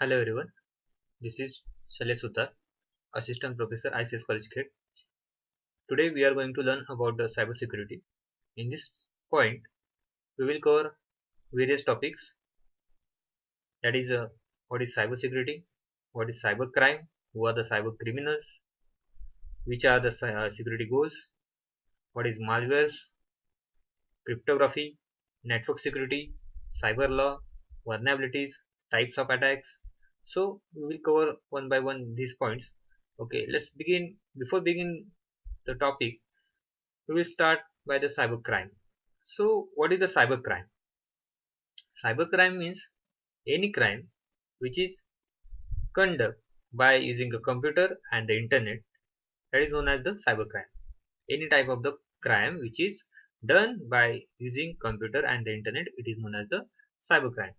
Hello everyone, this is Shailesh Sutar, Assistant Professor ICS College Khed. Today we are going to learn about the cybersecurity. In this point, we will cover various topics, that is what is cybersecurity, what is cybercrime, who are the cyber criminals, which are the security goals, what is malwares, cryptography, network security, cyber law, vulnerabilities, types of attacks. So we will cover one by one these points. Okay, let's begin. Before begin the topic, we will start by the cybercrime. So what is the cybercrime? Cybercrime means any crime which is conducted by using a computer and the internet, that is known as the cybercrime. Any type of the crime which is done by using computer and the internet, it is known as the cybercrime.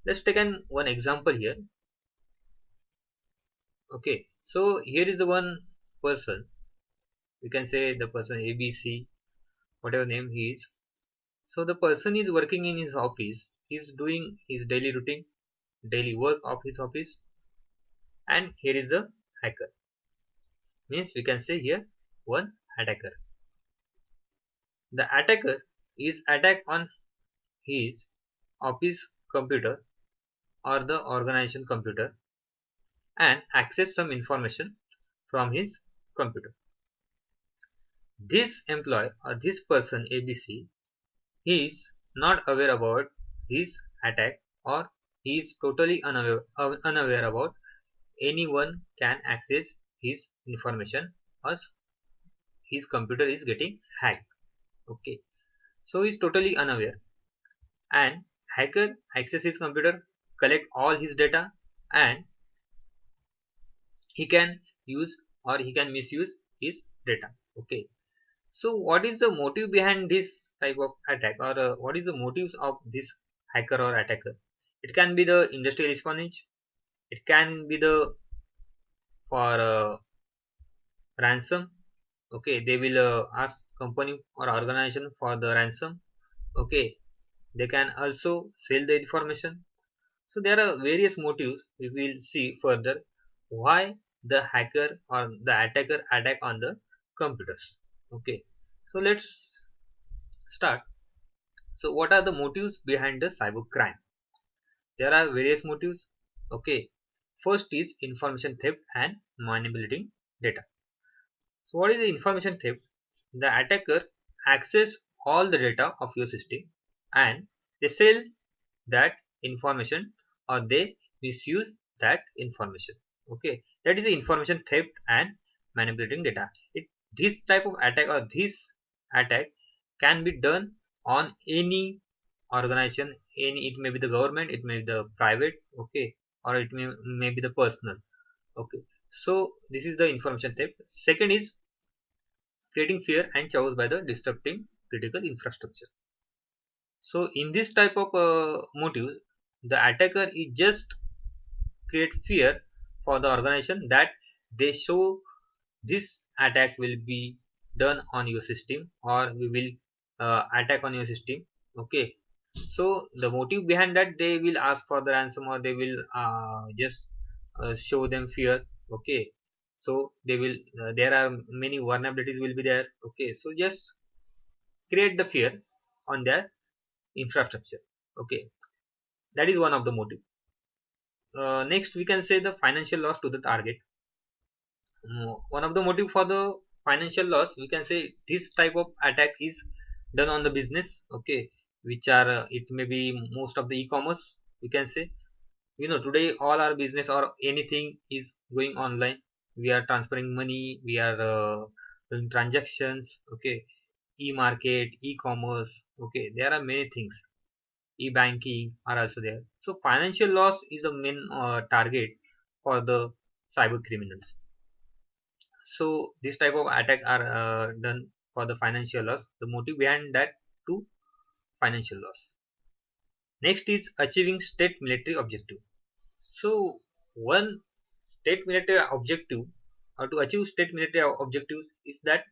Let's take one example here. Okay, so here is the one person. We can say the person ABC, whatever name he is. So the person is working in his office. He is doing his daily routine, daily work of his office, and here is the hacker. Means we can say here one attacker. The attacker is attack on his office computer or the organization computer and access some information from his computer. This employee or this person ABC, he is not aware about his attack, or he is totally unaware about anyone can access his information, or his computer is getting hacked. Okay, so he is totally unaware, and hacker access his computer, collect all his data, and he can use or he can misuse his data. Okay, so what is the motive behind this type of attack, or what is the motives of this hacker or attacker? It can be the industrial espionage, it can be the for ransom. Okay, they will ask company or organization for the ransom. Okay, they can also sell the information. So there are various motives. We will see further why the hacker or the attacker attack on the computers. Okay, so let's start. So what are the motives behind the cyber crime? There are various motives. Okay, first is information theft and manipulating data. So what is the information theft? The attacker access all the data of your system and they sell that information, or they misuse that information. Okay, that is the information theft and manipulating data. This type of attack or this attack can be done on any organization, any, it may be the government, it may be the private, okay, or it may be the personal. Okay, so this is the information theft. Second is creating fear and chaos by the disrupting critical infrastructure. So in this type of motives, the attacker is just create fear for the organization, that they show this attack will be done on your system, or we will attack on your system. Okay, so the motive behind that, they will ask for the ransom, or they will just show them fear. Okay, so they will there are many vulnerabilities will be there. Okay, so just create the fear on their infrastructure. Okay, that is one of the motive. Next we can say the financial loss to the target. One of the motive for the financial loss, we can say this type of attack is done on the business. Okay, which are it may be most of the e-commerce, we can say. Today all our business or anything is going online. We are transferring money, we are doing transactions. Okay, e-market, e-commerce. Okay, there are many things, e-banking are also there. So financial loss is the main target for the cyber criminals. So this type of attack are done for the financial loss. The motive behind that to financial loss. Next is achieving state military objective. So one state military objective, or to achieve state military objectives, is that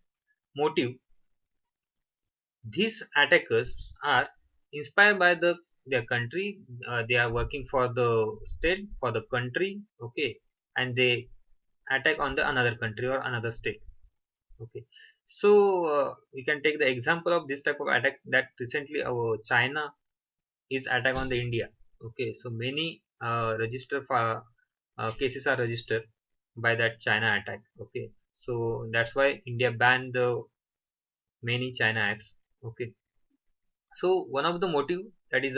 motive. These attackers are inspired by the their country. They are working for the state, for the country. Okay, and they attack on the another country or another state. Okay, so we can take the example of this type of attack that recently our China is attack on the India. Okay, so many register for cases are registered by that China attack. Okay, so that's why India banned the many China apps. Okay, so one of the motive that is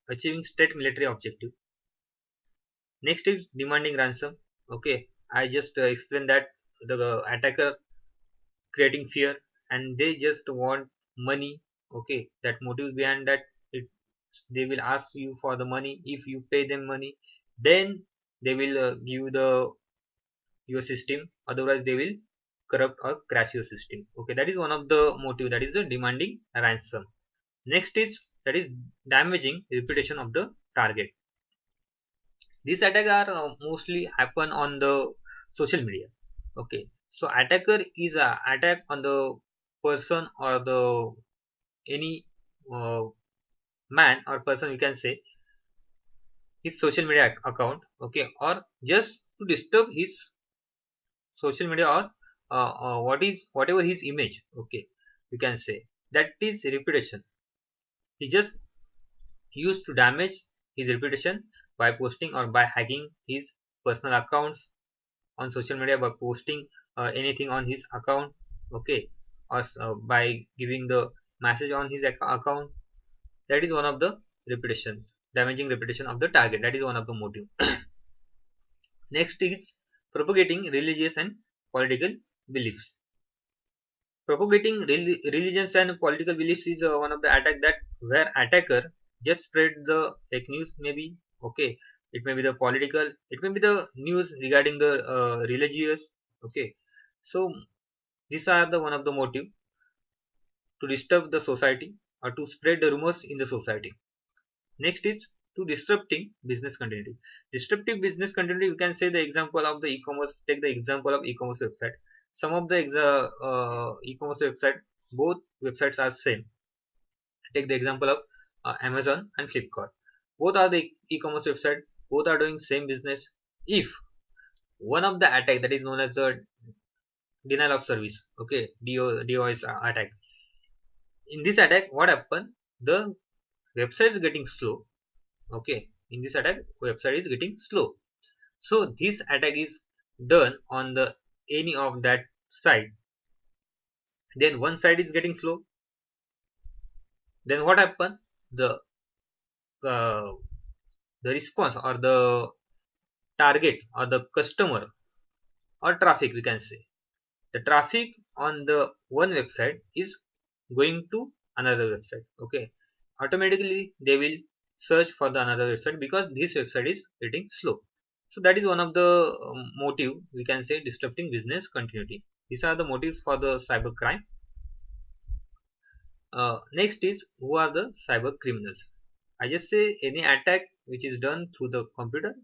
achieving state military objective. Next is demanding ransom. Okay, I just explained that the attacker creating fear, and they just want money. Okay, that motive behind that, it, they will ask you for the money. If you pay them money, then they will give the your system, otherwise they will corrupt or crash your system. Okay, that is one of the motive, that is the demanding ransom. Next is that is damaging reputation of the target. These attacks are mostly happen on the social media. Okay, so attacker is a attack on the person or the any uh, man or person, we can say, his social media account. Okay, or just to disturb his social media, or what is whatever his image. Okay, you can say that is reputation. He just used to damage his reputation by posting or by hacking his personal accounts on social media, by posting anything on his account. Okay, or by giving the message on his account. That is one of the reputations, damaging reputation of the target. That is one of the motive. Next is propagating religious and political beliefs. Propagating religions and political beliefs is one of the attack, that where attacker just spread the fake news. Maybe, okay, it may be the political, it may be the news regarding the religious. Okay, so these are the one of the motive to disturb the society or to spread the rumors in the society. Next is to disrupting business continuity. Disruptive business continuity, we can say the example of the e-commerce. Take the example of e-commerce website. Some of the e-commerce website, both websites are same. Take the example of Amazon and Flipkart. Both are the e-commerce website. Both are doing same business. If one of the attack, that is known as the denial of service, okay, DOS attack. In this attack, what happened? The website is getting slow. Okay, in this attack, website is getting slow. So this attack is done on the any of that side. Then one side is getting slow. Then what happened? Uh, the response or the target or the customer or traffic, we can say, the traffic on the one website is going to another website. Okay, automatically they will search for the another website because this website is getting slow. So that is one of the motive, we can say, disrupting business continuity. These are the motives for the cyber crime. Next is, who are the cyber criminals. I just say any attack which is done through the computer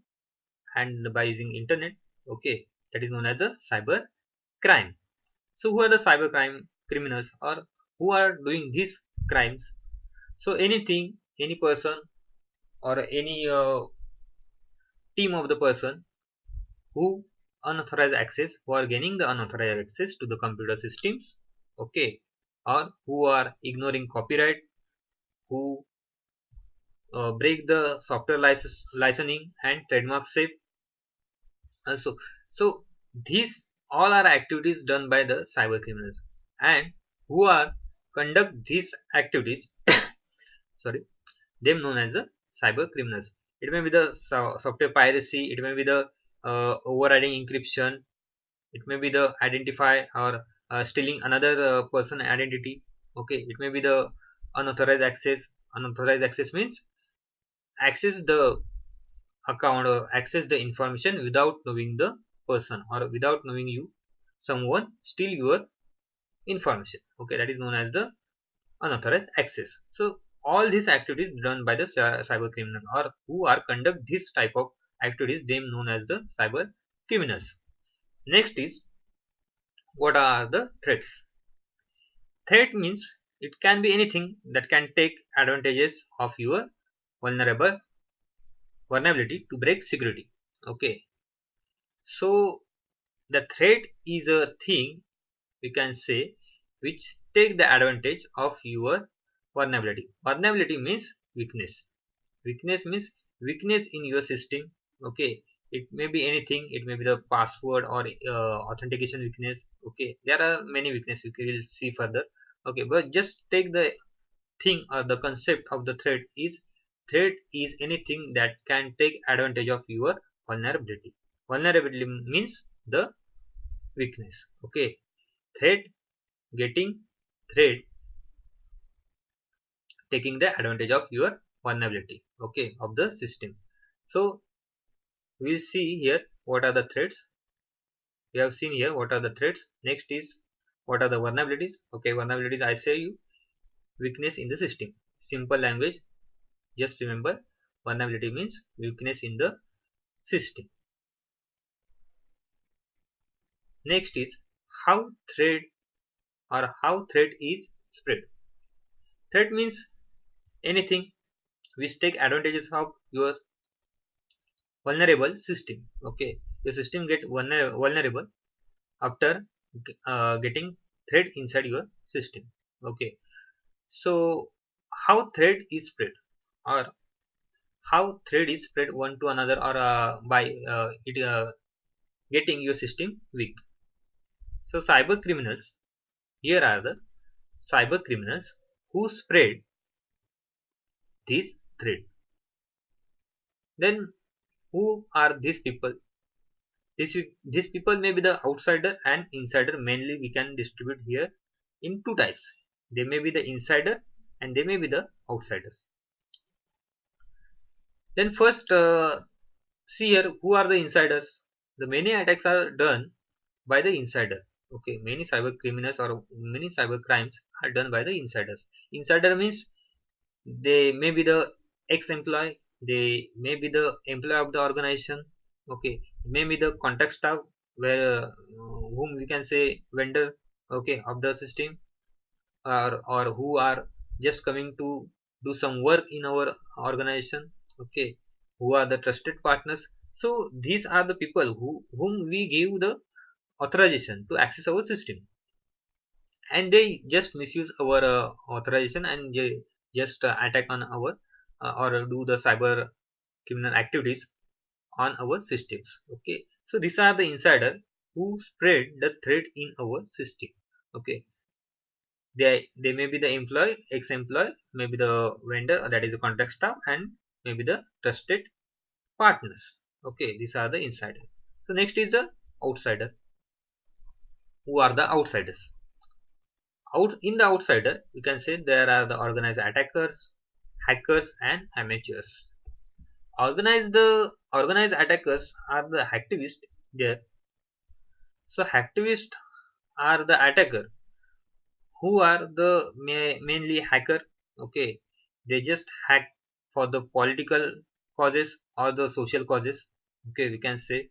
and by using internet. Okay, that is known as the cyber crime. So who are the cyber crime criminals, or who are doing these crimes? So anything, any person, or any team of the person who unauthorized access, who are gaining the unauthorized access to the computer systems. Okay, or who are ignoring copyright, who break the software licensing and trademark safe also. So these all are activities done by the cyber criminals, and who are conduct these activities, sorry, them known as the cyber criminals. It may be the software piracy, it may be the overriding encryption, it may be the identify or stealing another person identity. Okay, it may be the unauthorized access. Unauthorized access means access the account or access the information without knowing the person or without knowing you, someone steal your information. Okay, that is known as the unauthorized access. So all these activities done by the cyber criminal, or who are conduct this type of activities, them known as the cyber criminals. Next is, what are the threats? Threat means it can be anything that can take advantages of your vulnerable vulnerability to break security. Okay, so the threat is a thing, we can say, which take the advantage of your vulnerability. Vulnerability means weakness. Weakness means weakness in your system. Okay, it may be anything. It may be the password or authentication weakness. Okay, there are many weaknesses we will see further. Okay, but just take the thing or the concept of the threat is anything that can take advantage of your vulnerability. Vulnerability means the weakness. Okay, threat getting threat taking the advantage of your vulnerability, okay, of the system. So we'll see here what are the threats. We have seen here what are the threats. Next is what are the vulnerabilities. Okay, vulnerabilities, I say you, weakness in the system. Simple language, just remember, vulnerability means weakness in the system. Next is how threat how threat is spread. Threat means anything which take advantages of your vulnerable system. Okay, your system get vulnerable after getting threat inside your system. Okay, so how threat is spread, or how threat is spread one to another, or by it getting your system weak. So cyber criminals, here are the cyber criminals who spread this threat. Then who are these people? These people may be the outsider and insider. Mainly we can distribute here in two types. They may be the insider and they may be the outsiders. Then first see here who are the insiders. The many attacks are done by the insider. Okay, many cyber criminals or many cyber crimes are done by the insiders. Insider means they may be the ex-employee, they may be the employee of the organization. Okay, may be the contact staff, where whom we can say vendor, okay, of the system, or who are just coming to do some work in our organization. Okay, who are the trusted partners. So these are the people whom we give the authorization to access our system, and they just misuse our authorization, and they just attack on our or do the cyber criminal activities on our systems. Okay, so these are the insider who spread the threat in our system. Okay, they may be the employee, ex-employee, maybe the vendor, that is a contract staff, and maybe the trusted partners. Okay, these are the insider. So next is the outsider. Who are the outsiders? Out in the outsider, you can say there are the organized attackers, hackers, and amateurs. Organized attackers are the hacktivists there. So hacktivists are the attacker who are the mainly hacker. Okay, they just hack for the political causes or the social causes. Okay, we can say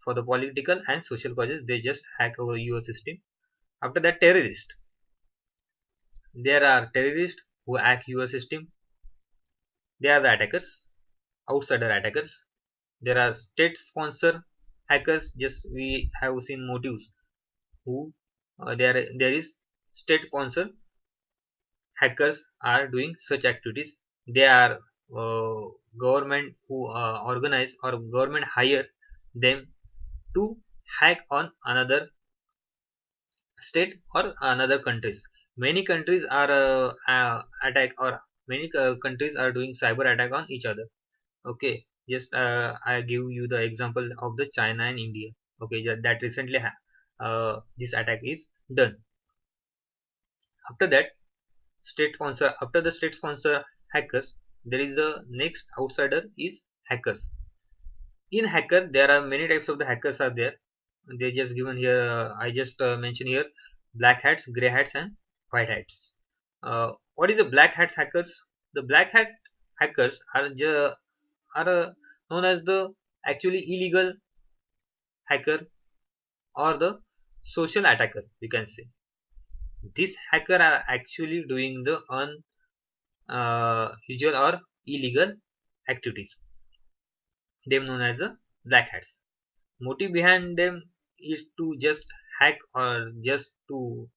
for the political and social causes they just hack our your system. After that, terrorist. There are terrorists who hack your system. They are the attackers, outsider attackers. There are state sponsor hackers. Just we have seen motives who there is state sponsor hackers are doing such activities. They are government who organize or government hire them to hack on another state or another countries. Many countries are attack, or many countries are doing cyber attack on each other. Okay, just I give you the example of the China and India. Okay, that recently this attack is done. After that, state sponsor. After the state sponsor hackers, there is a next outsider is hackers. In hacker, there are many types of the hackers are there. They just given here. I just mentioned here black hats, gray hats, and white hats. What is the black hat hackers? The black hat hackers are known as the actually illegal hacker or the social attacker. We can say this hacker are actually doing the unusual or illegal activities, them known as the black hats. Motive behind them is to just hack or just to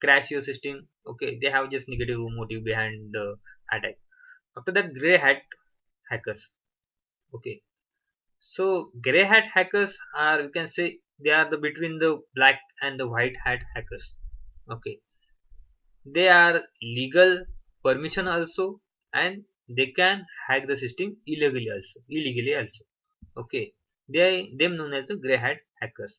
crash your system. Okay, they have just negative motive behind the attack. After that, gray hat hackers. Okay, so gray hat hackers are, you can say, they are the between the black and the white hat hackers. Okay, they are legal permission also, and they can hack the system illegally also. Okay, they them known as the gray hat hackers,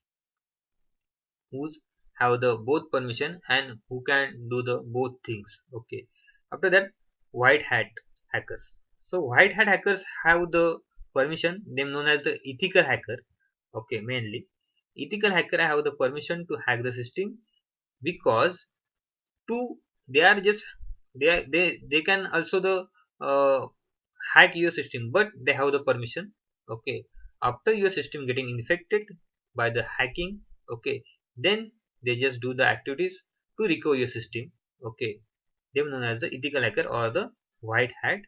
who's have the both permission and who can do the both things. Okay, after that, white hat hackers. So white hat hackers have the permission, them known as the ethical hacker. Okay, mainly ethical hacker have the permission to hack the system, because to they are just they can also the uh, hack your system, but they have the permission. Okay, after your system getting infected by the hacking, okay, then they just do the activities to recover your system. Okay, they are known as the ethical hacker or the white hat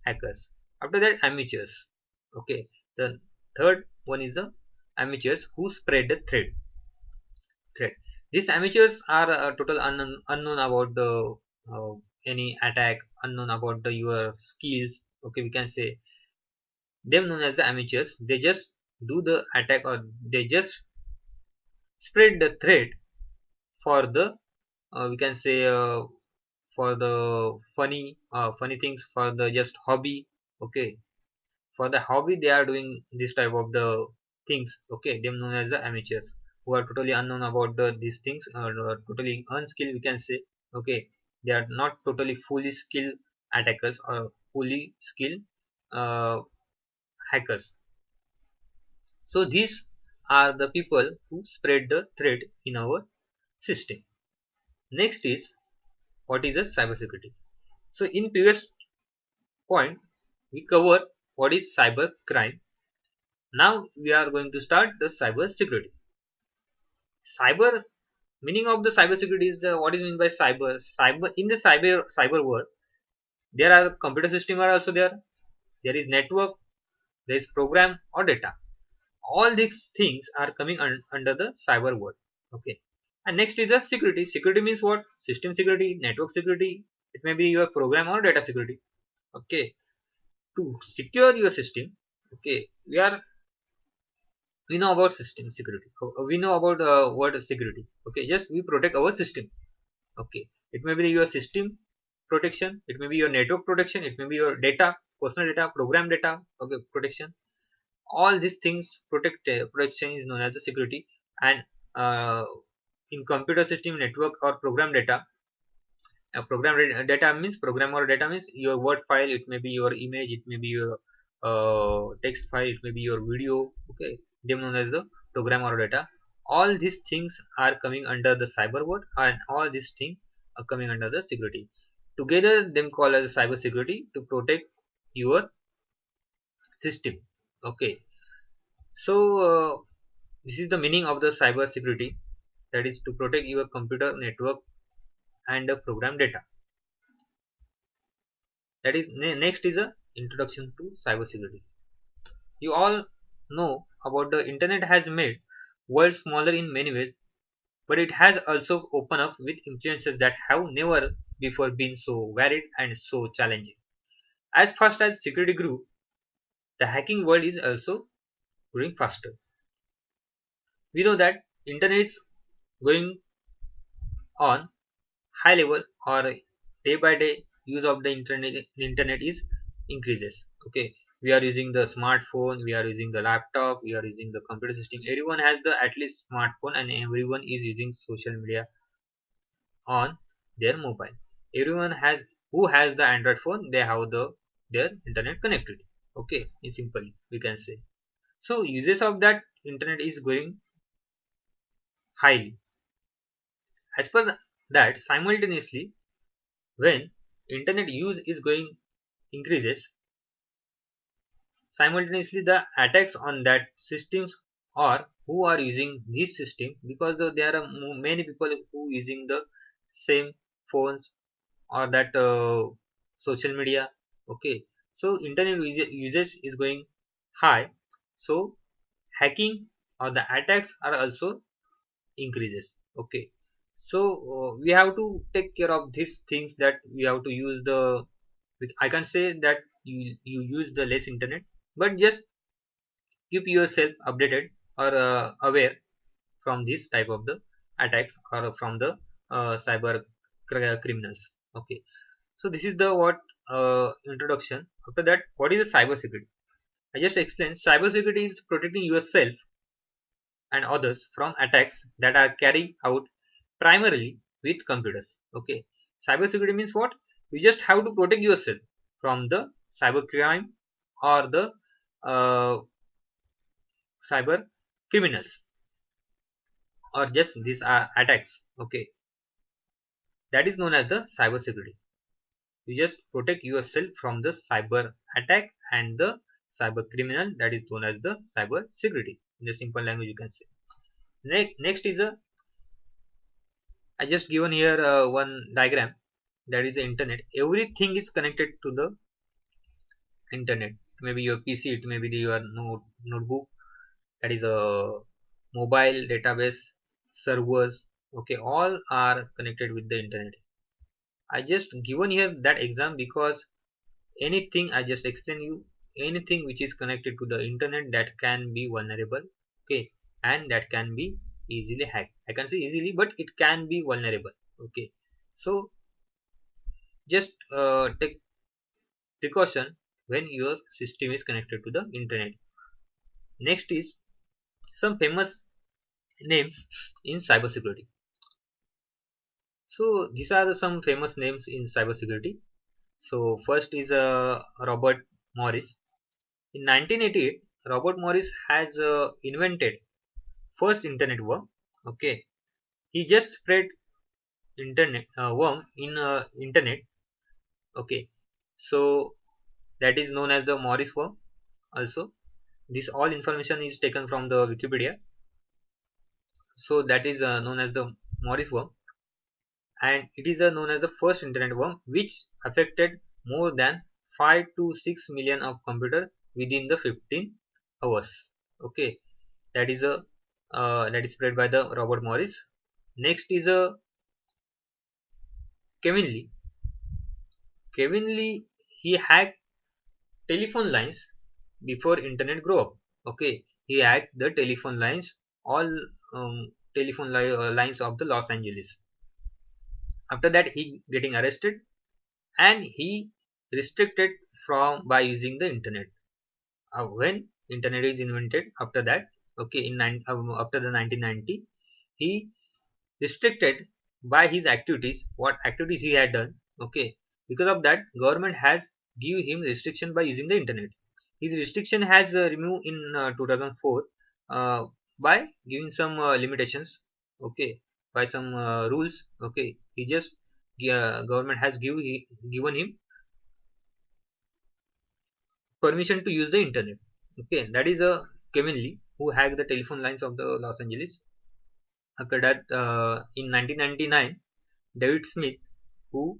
hackers. After that, amateurs. Okay, the third one is the amateurs who spread the threat. These amateurs are total unknown about the uh, any attack, unknown about the your skills. Okay, we can say them known as the amateurs. They just do the attack, or they just spread the threat for the we can say for the funny things, for the just hobby. Okay, for the hobby they are doing this type of the things. Okay, them known as the amateurs, who are totally unknown about these things, or totally unskilled, we can say. Okay, they are not totally fully skilled attackers or fully skilled uh, hackers. So these are the people who spread the threat in our system. Next is, what is a cybersecurity? So in previous point we covered what is cyber crime. Now we are going to start the cyber security. Cyber, meaning of the cyber security is the, what is meant by cyber. Cyber, in the cyber world, there are computer system are also there. There is network, there is program or data. All these things are coming under the cyber world. Okay, and next is the security. Security means what? System security, network security. It may be your program or data security. Okay, to secure your system. Okay, we know about system security. We know about what is security. Okay, just we protect our system. Okay, it may be your system protection, it may be your network protection, it may be your data, personal data, program data. Okay, protection, all these things protection is known as the security. And uh, in computer system, network or program data, data means, program or data means your word file, it may be your image, it may be your text file, it may be your video. Okay, they known as the program or data. All these things are coming under the cyber world, and all these things are coming under the security. Together them call as cyber security to protect your system. Okay, so this is the meaning of the cyber security, that is to protect your computer network and the program data. That is next is a introduction to cybersecurity. You all know about the internet has made world smaller in many ways, but it has also opened up with influences that have never before been so varied and so challenging. As fast as security grew, the hacking world is also growing faster. We know that internet is going on high level, or day by day use of the internet is increases. Okay, we are using the smartphone, we are using the laptop, we are using the computer system. Everyone has the at least smartphone, and everyone is using social media on their mobile. Everyone has, who has the android phone, they have their internet connected. Okay, in simple we can say. So uses of that internet is going highly. As per that, simultaneously, when internet use is going increases, simultaneously the attacks on that systems, or who are using this system, because there are many people who using the same phones or that social media. Okay, So internet usage is going high, so hacking or the attacks are also increases. Okay, so we have to take care of these things, that we have to use the, I can't say that you use the less internet, but just keep yourself updated or aware from this type of the attacks or from the cyber criminals. Okay, so this is the what introduction. After that, what is the cyber security? I just explained cyber security is protecting yourself and others from attacks that are carried out primarily with computers. Okay, cyber security means what? You just have to protect yourself from the cyber crime or the uh, cyber criminals, or just these are attacks. Okay, that is known as the cyber security. You just protect yourself from the cyber attack and the cyber criminal, that is known as the cyber security. In a simple language you can say. Next is a, I just given here one diagram, that is the internet. Everything is connected to the internet. Maybe your PC, it may be your notebook, that is a mobile database, servers. Okay, all are connected with the internet. I just given here that exam because anything I just explain you, anything which is connected to the internet, that can be vulnerable. Okay, and that can be easily hacked. I can say easily, but it can be vulnerable. Okay, so just take precaution when your system is connected to the internet. Next is some famous names in cybersecurity. So these are some famous names in cybersecurity. So first is Robert Morris. In 1988, Robert Morris has invented first internet worm. Okay, he just spread internet worm in internet. Okay, so that is known as the Morris worm. Also, this all information is taken from the Wikipedia. So that is known as the Morris worm, and it is known as the first internet worm, which affected more than 5 to 6 million of computer within the 15 hours. Okay, that is a that is spread by the Robert Morris. Next is a Kevin Lee. Kevin Lee, he hacked telephone lines before internet grew up. Okay, he hacked the telephone lines, all telephone lines of the Los Angeles. After that, he getting arrested and he restricted from by using the internet. When internet is invented, after that, okay, after the 1990, he restricted by his activities, what activities he had done. Okay, because of that, government has give him restriction by using the internet. His restriction has removed in 2004 uh, by giving some limitations. Okay, by some rules. Okay, he just government has given him permission to use the internet. Okay, that is a Kevin Lee who hacked the telephone lines of the Los Angeles. After that, in 1999, David Smith, who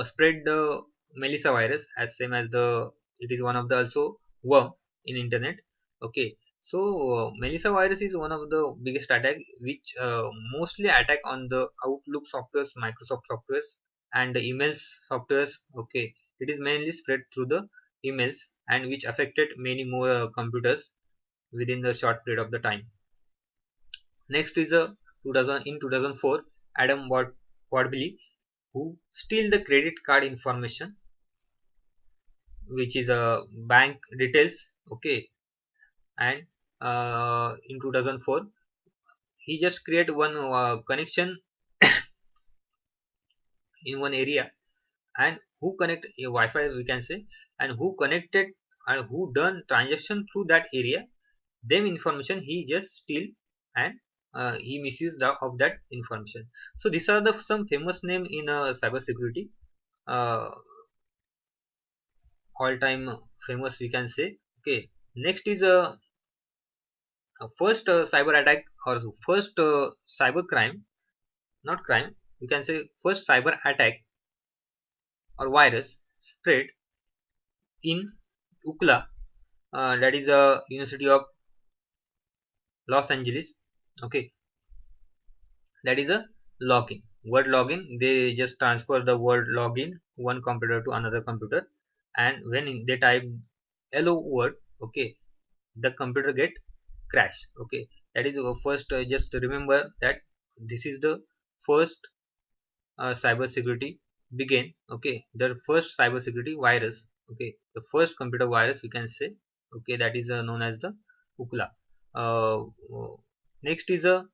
spread the Melissa virus, as same as the, it is one of the also worm in internet. Okay, so Melissa virus is one of the biggest attack, which mostly attack on the Outlook softwares, Microsoft softwares, and the emails softwares. Okay, it is mainly spread through the emails, and which affected many more computers within the short period of the time. Next is a 2000, in 2004, Adam Wadley, who steal the credit card information, which is a bank details. Okay, and in 2004, he just create one connection in one area, and who connect a Wi-Fi, we can say, and who connected and who done transaction through that area, them information he just steal, and he misuse of that information. So these are the some famous name in cyber security, uh, all time famous, we can say. Okay, next is a first cyber attack, or first cyber crime, not crime, we can say first cyber attack or virus spread in UCLA, that is a University of Los Angeles. Okay, that is a login. Word login. They just transfer the word login one computer to another computer, and when they type hello word, okay, the computer get crash. Okay, that is first. Just remember that this is the first cyber security began. Okay, the first cyber security virus. Okay, the first computer virus we can say. Okay, that is known as the UCLA. uh, uh, Next is a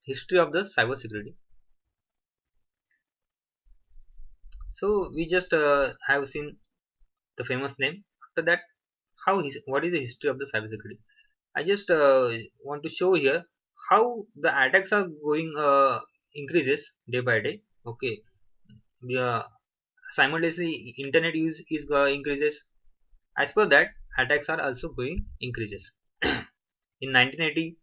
history of the cyber security. So we just have seen the famous name. After that, what is the history of the cyber security? I just want to show here how the attacks are going increases day by day. Okay, yeah, simultaneously internet use is increases. As per that, attacks are also going increases. In 1980,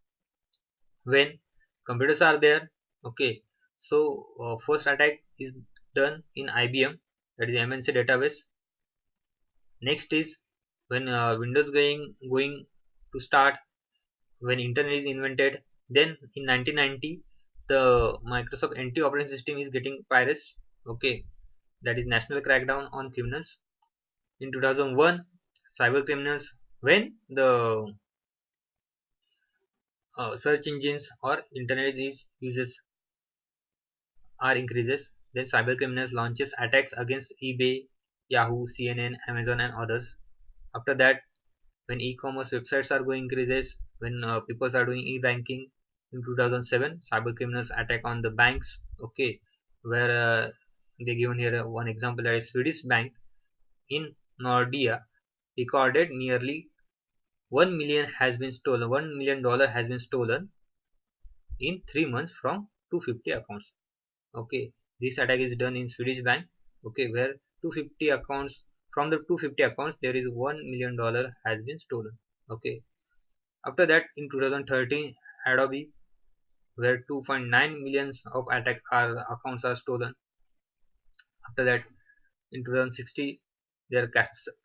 when computers are there, okay, so first attack is done in IBM, that is MNC database. Next is when Windows going to start, when internet is invented. Then in 1990, the Microsoft NT operating system is getting pirates. Okay, that is national crackdown on criminals. In 2001, cyber criminals, when the search engines or internet is uses are increases, then cyber criminals launches attacks against eBay, Yahoo, CNN, Amazon, and others. After that, when e-commerce websites are going increases, when people are doing e-banking. In 2007, cyber criminals attack on the banks. Okay, where they given here one example, that is Swedish bank in Nordea recorded nearly 1 million has been stolen. $1 million has been stolen in 3 months from 250 accounts. Okay, this attack is done in Swedish bank. Okay, where 250 accounts, from the 250 accounts there is $1 million has been stolen. Okay, after that in 2013, Adobe, where 2.9 millions of attack accounts are stolen. After that in 2016, their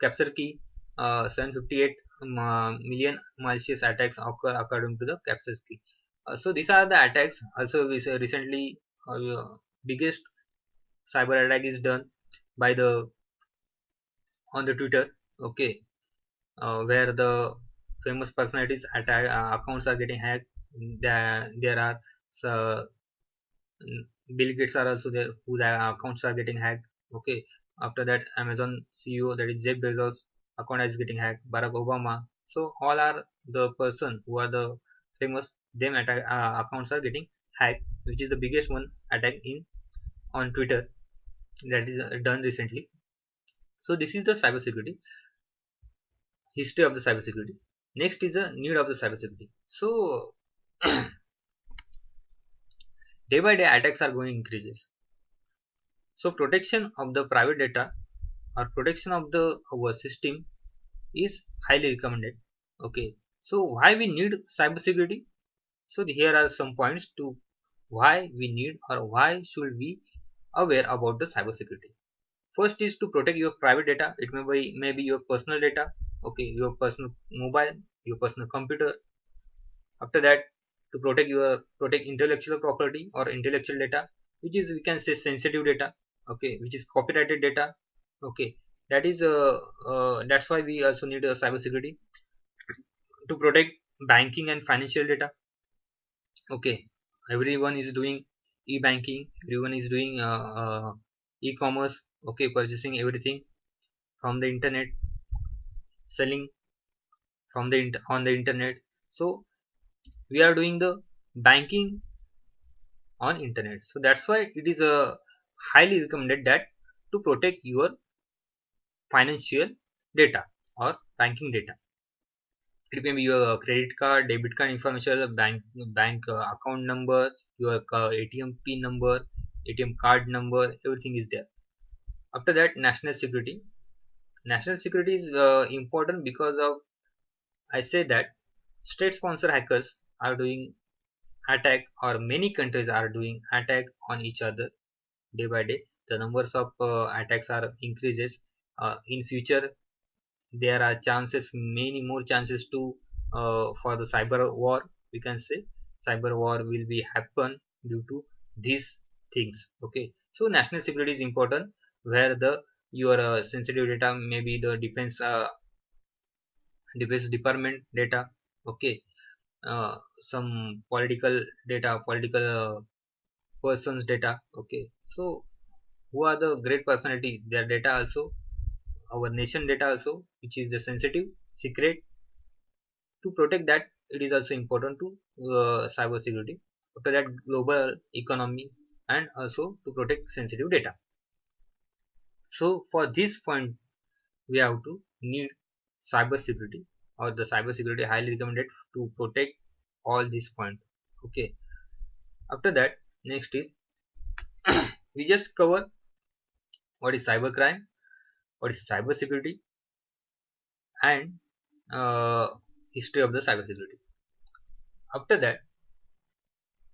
capture key, 758 million malicious attacks occur according to the capture key. So these are the attacks. Also we say recently biggest cyber attack is done by the on the Twitter. Okay, where the famous personalities attack accounts are getting hacked. There are uh, Bill Gates are also there, whose accounts are getting hacked. Okay, after that Amazon CEO, that is Jeff Bezos, account is getting hacked. Barack Obama. So all are the person who are the famous. Them attack accounts are getting hacked, which is the biggest one attack in on Twitter that is done recently. So this is the cybersecurity history of the cybersecurity. Next is the need of the cybersecurity. So day by day attacks are going increases. So protection of the private data or protection of the our system is highly recommended. Okay, so why we need cybersecurity? So here are some points to why we need or why should we aware about the cybersecurity. First is to protect your private data. It may be your personal data. Okay, your personal mobile, your personal computer. After that, to protect intellectual property or intellectual data, which is we can say sensitive data. Okay, which is copyrighted data. Okay, that is that's why we also need a cybersecurity to protect banking and financial data. Okay, everyone is doing e-banking, everyone is doing e-commerce. Okay, purchasing everything from the internet, selling from the on the internet. So we are doing the banking on internet. So that's why it is highly recommended that to protect your financial data or banking data. It may be your credit card, debit card information, bank account number, your ATM pin number, ATM card number, everything is there. After that, national security. National security is important because of, I say that state sponsor hackers are doing attack, or many countries are doing attack on each other day by day. The numbers of attacks are increases in future. there are chances, many more chances to for the cyber war. We can say cyber war will be happen due to these things. Okay, so national security is important, where the your sensitive data, maybe the defense department data. Okay, some political persons data. Okay, so who are the great personality, their data also, our nation data also, which is the sensitive secret. To protect that, it is also important to cyber security. After that, global economy, and also to protect sensitive data. So for this point, we have to need cyber security, or the cyber security highly recommended to protect all these points. Okay, after that, next is we just cover what is cyber crime, what is cyber security, and uh, history of the cyber security. After that,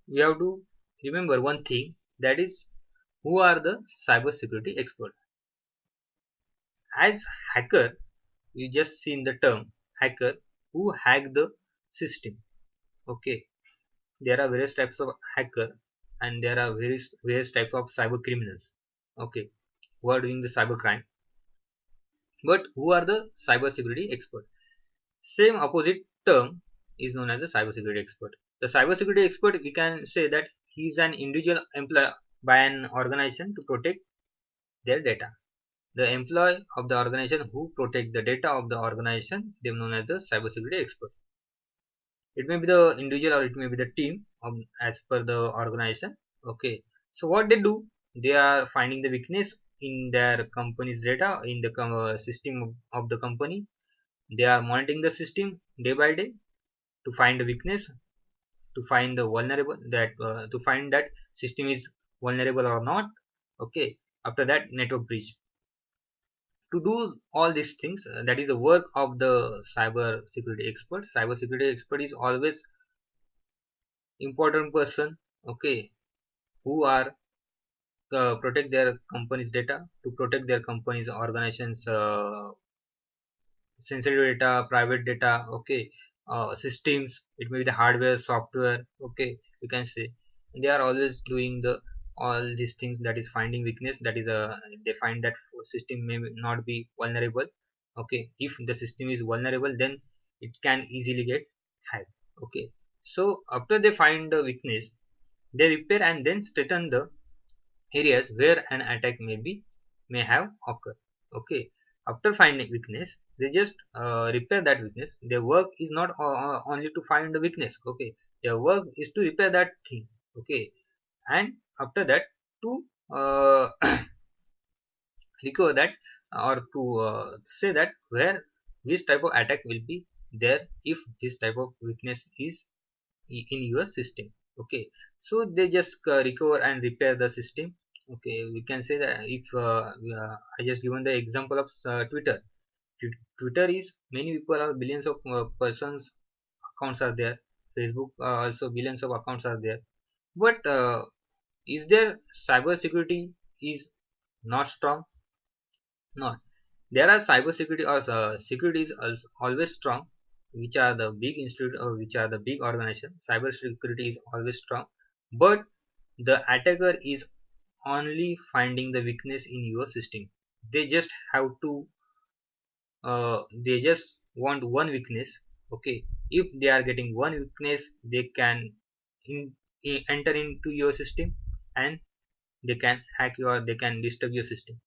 we have to remember one thing, that is, who are the cyber security experts. As hacker, you just seen the term hacker, who hack the system. Okay, there are various types of hacker, and there are various types of cyber criminals. Okay, who are doing the cyber crime. But who are the cyber security expert? Same opposite term is known as the cyber security expert. The cyber security expert, we can say that he is an individual employed by an organization to protect their data. The employee of the organization who protect the data of the organization, they are known as the cyber security expert. It may be the individual or it may be the team as per the organization. Okay, so what they do, they are finding the weakness in their company's data, in the system of the company. They are monitoring the system day by day to find the weakness, to find the vulnerable, that to find that system is vulnerable or not. Okay, after that, network breach. To do all these things, that is the work of the cyber security expert. Cyber security expert is always important person. Okay, who are protect their company's data, to protect their company's organizations sensitive data, private data. Okay, systems, it may be the hardware, software. Okay, you can say they are always doing the all these things, that is finding weakness, that is they find that system may not be vulnerable. Okay, if the system is vulnerable, then it can easily get hacked. Okay, so after they find the weakness, they repair and then straighten the areas where an attack may have occurred. Okay, after finding weakness, they just repair that weakness. Their work is not only to find the weakness. Okay, their work is to repair that thing. Okay, and after that, to recover that, or to say that where which type of attack will be there if this type of weakness is in your system. Okay, so they just recover and repair the system. Okay, we can say that if I just given the example of Twitter. Twitter is, many people are, billions of persons accounts are there. Facebook, also billions of accounts are there. But is there cyber security is not strong? Not. There are cyber security or security is always strong, which are the big institute or which are the big organization. Cyber security is always strong, but the attacker is only finding the weakness in your system. They just have to they just want one weakness. Okay, if they are getting one weakness, they can enter into your system, and they can hack you, or they can disturb your system.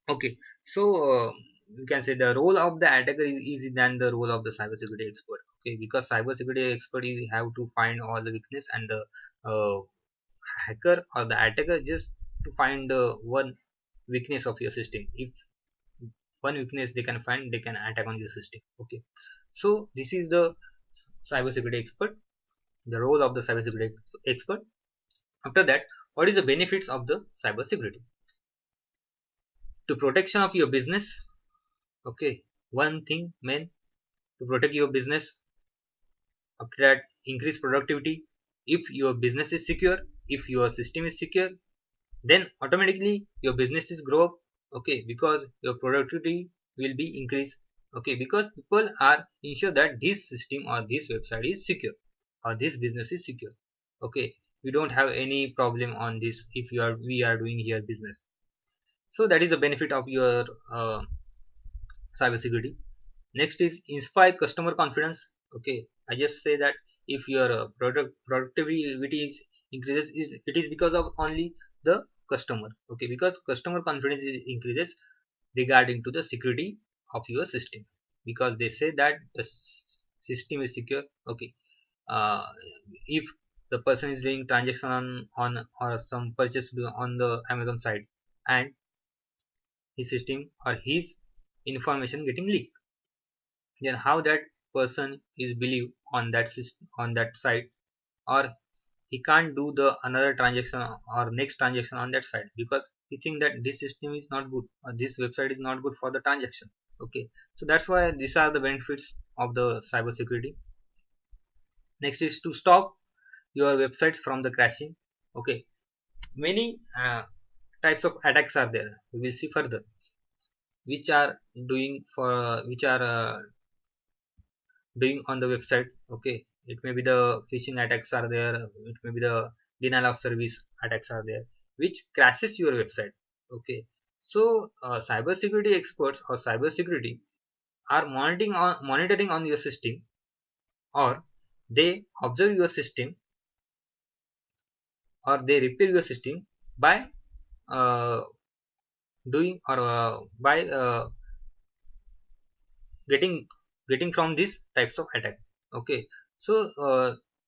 Okay, so you can say the role of the attacker is easy than the role of the cybersecurity expert. Okay, because cybersecurity expert is have to find all the weakness, and the uh, hacker or the attacker just to find one weakness of your system. If one weakness they can find, they can attack on your system. Okay, so this is the cybersecurity expert, the role of the cybersecurity expert. After that, what is the benefits of the cybersecurity? To protection of your business. Okay, one thing main, to protect your business. After that, increase productivity. If your business is secure, if your system is secure, then automatically your business is grow up. Okay, because your productivity will be increased. Okay, because people are ensure that this system or this website is secure or this business is secure. Okay, we don't have any problem on this if we are doing here business. So that is a benefit of your cybersecurity. Next is inspire customer confidence. Okay, I just say that if your productivity is increases, it is because of only the customer. Okay, because customer confidence increases regarding to the security of your system, because they say that the system is secure. Okay, uh, if the person is doing transaction on or some purchase on the Amazon side, and his system or his information getting leaked, then how that person is believe on that system on that site, or he can't do the another transaction or next transaction on that site, because he think that this system is not good or this website is not good for the transaction. Okay, so that's why these are the benefits of the cyber security. Next is to stop your websites from the crashing. Okay, many types of attacks are there, we will see further, which are doing for which are doing on the website. Okay, it may be the phishing attacks are there, it may be the denial of service attacks are there, which crashes your website. Okay, so cyber security experts or cyber security are monitoring on your system, or they observe your system, or they repair your system by uh, doing or by getting getting from these types of attack. Okay, so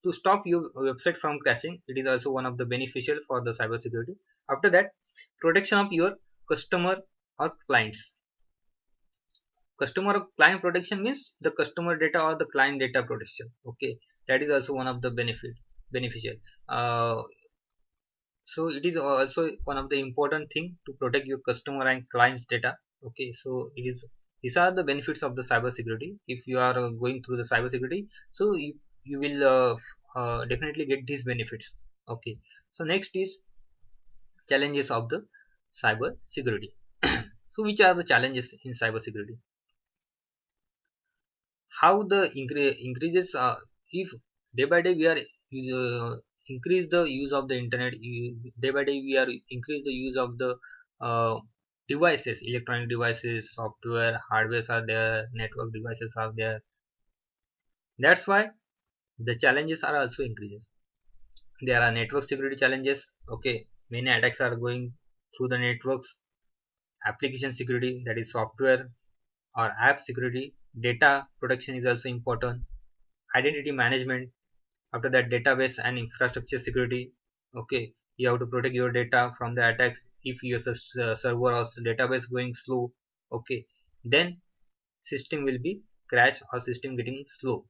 to stop your website from crashing, it is also one of the beneficial for the cyber security. After that, protection of your customer or clients. Customer or client protection means the customer data or the client data protection. Okay, that is also one of the beneficial. uh, so it is also one of the important thing to protect your customer and clients data. Okay, so it is, these are the benefits of the cyber security if you are going through the cyber security. So you will definitely get these benefits. Okay, so next is challenges of the cyber security. So which are the challenges in cyber security? How the increases, if day by day we are increase the use of the internet, day by day we are increase the use of the uh, devices, electronic devices, software, hardwares are there, network devices are there. That's why the challenges are also increases. There are network security challenges. Okay, many attacks are going through the networks. Application security, that is software or app security. Data protection is also important. Identity management. After that, database and infrastructure security. Okay, you have to protect your data from the attacks. If your server or database going slow, okay, then system will be crash or system getting slow.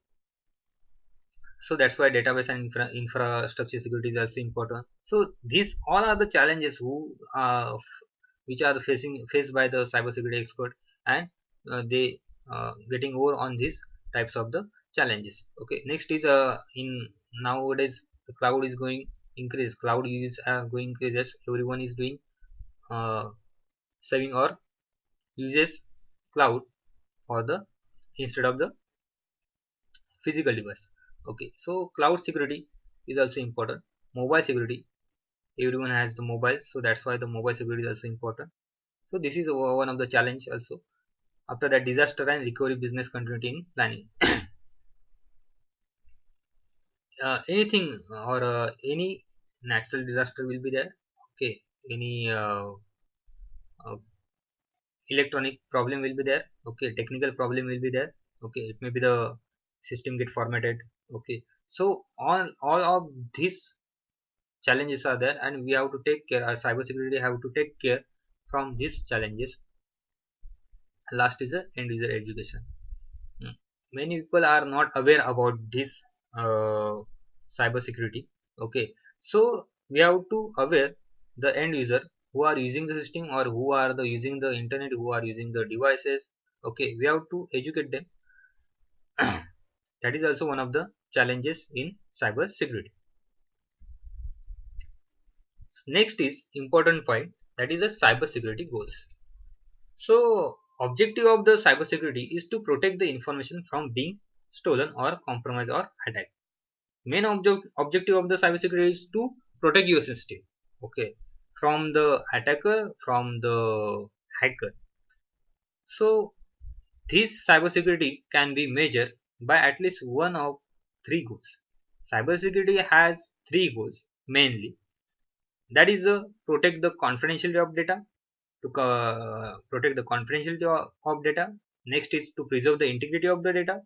So that's why database and infrastructure security is also important. So these all are the challenges which are faced by the cybersecurity expert, and they getting over on these types of the challenges. Okay, next is in nowadays the cloud is going increase, cloud uses are going increases, everyone is doing uh, saving or uses cloud for the instead of the physical device. Okay, so cloud security is also important. Mobile security, everyone has the mobile, so that's why the mobile security is also important. So this is one of the challenge also. After that, disaster and recovery, business continuity in planning. Anything or any natural disaster will be there. Okay, any uh, electronic problem will be there. Okay, technical problem will be there. Okay, it may be the system get formatted. Okay, so all of these challenges are there, and we have to take care, our cybersecurity have to take care from these challenges. Last is the end user education. Hmm. Many people are not aware about this cyber security. Okay, so we have to aware the end user who are using the system or who are the using the internet, who are using the devices. Okay, we have to educate them. That is also one of the challenges in cyber security. Next is important point, that is the cyber security goals. So Objective of the cybersecurity is to protect the information from being stolen or compromised or attacked. Main objective of the cybersecurity is to protect your system, okay, from the attacker, from the hacker. So this cybersecurity can be measured by at least one of three goals. Cybersecurity has three goals mainly. That is protect the confidentiality of data, to protect the confidentiality of data. Next is to preserve the integrity of the data,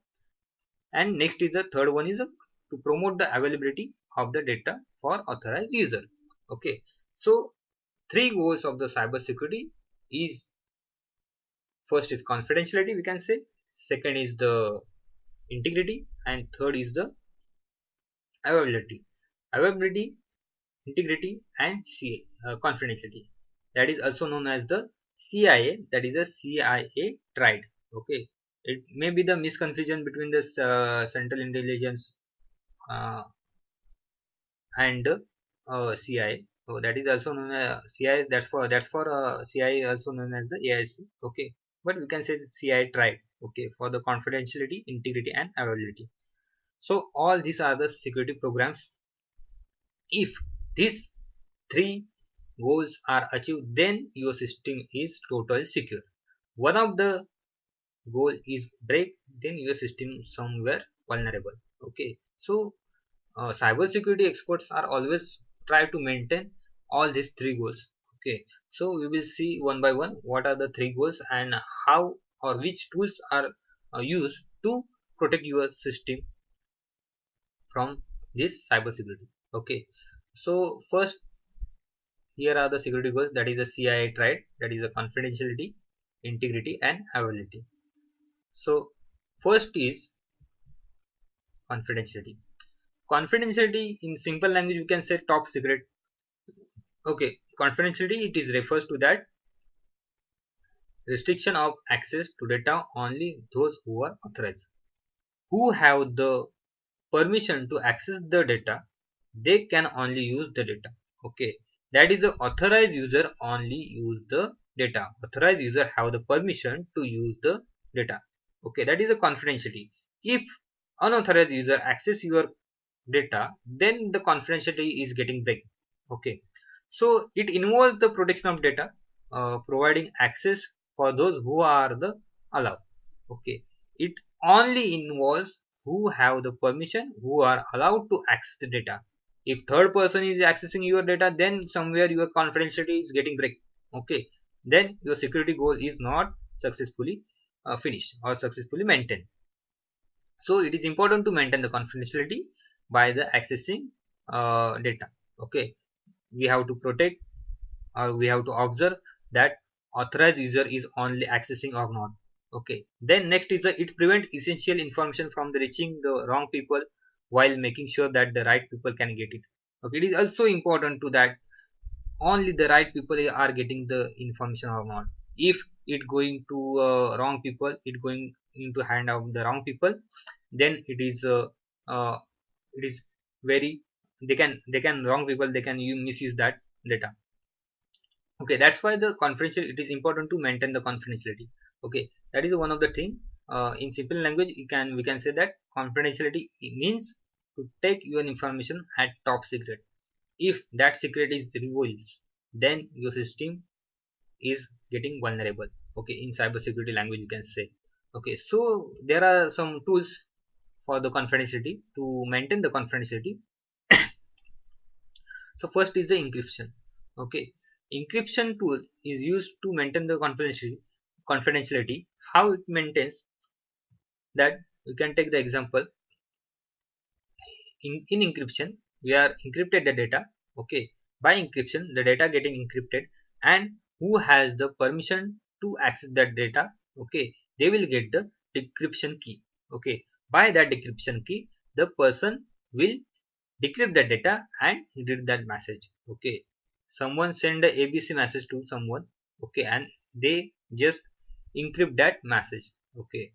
and next is the third one is to promote the availability of the data for authorized user. Okay, so three goals of the cybersecurity is, first is confidentiality, we can say, second is the integrity, and third is the availability. Availability, integrity, and confidentiality. That is also known as the CIA. That is a CIA tried. Okay, it may be the misconfusion between this Central Intelligence uh, and CIA. So that is also known as CIA. That's for CIA, also known as the AIC. Okay, but we can say that CIA tried. Okay, for the confidentiality, integrity, and availability. So all these are the security programs. If these three goals are achieved, then your system is totally secure. One of the goal is break, then your system somewhere vulnerable. Okay, so cybersecurity experts are always try to maintain all these three goals. Okay, so we will see one by one what are the three goals and how or which tools are used to protect your system from this cybersecurity. Okay, so first, here are the security goals, that is the CIA tried, that is the confidentiality, integrity, and availability. So first is confidentiality. Confidentiality in simple language you can say top secret. Okay, confidentiality, it is refers to that restriction of access to data only those who are authorized, who have the permission to access the data, they can only use the data. Okay, that is the authorized user only use the data. Authorized user have the permission to use the data. Okay, that is a confidentiality. If unauthorized user access your data, then the confidentiality is getting break. Okay, so it involves the protection of data, providing access for those who are the allowed. Okay, it only involves who have the permission, who are allowed to access the data. If third person is accessing your data, then somewhere your confidentiality is getting break. Okay, then your security goal is not successfully finished or successfully maintained. So it is important to maintain the confidentiality by the accessing data. Okay, we have to protect, or we have to observe that authorized user is only accessing or not. Okay, then next is it prevent essential information from the reaching the wrong people while making sure that the right people can get it. Okay, it is also important to that only the right people are getting the information or not. If it going to wrong people, it going into hand of the wrong people, then uh, it is very, they can wrong people, they can misuse that data. Okay, that's why the confidential, it is important to maintain the confidentiality. Okay, that is one of the thing. In simple language, we can say that confidentiality means to take your information at top secret. If that secret is revealed, then your system is getting vulnerable. Okay, in cybersecurity language you can say. Okay, so there are some tools for the confidentiality to maintain the confidentiality. So first is the encryption. Okay, encryption tool is used to maintain the confidentiality. How it maintains that, you can take the example. In encryption, we are encrypted the data. Okay, by encryption the data getting encrypted, and who has the permission to access that data, okay, they will get the decryption key. Okay, by that decryption key, the person will decrypt the data and read that message. Okay, someone send a ABC message to someone, okay, and they just encrypt that message. Okay,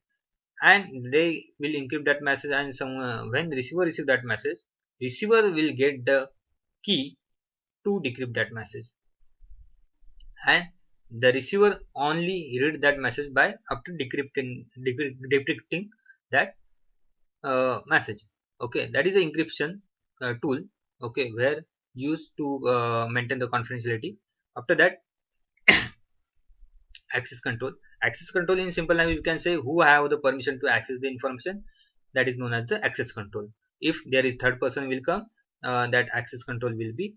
and they will encrypt that message, and some when receiver receive that message, receiver will get the key to decrypt that message, and the receiver only read that message by after decrypting that message. Okay, that is an encryption tool. Okay, where used to maintain the confidentiality. After that, access control. Access control in simple language, you can say who have the permission to access the information. That is known as the access control. If there is third person will come, that access control will be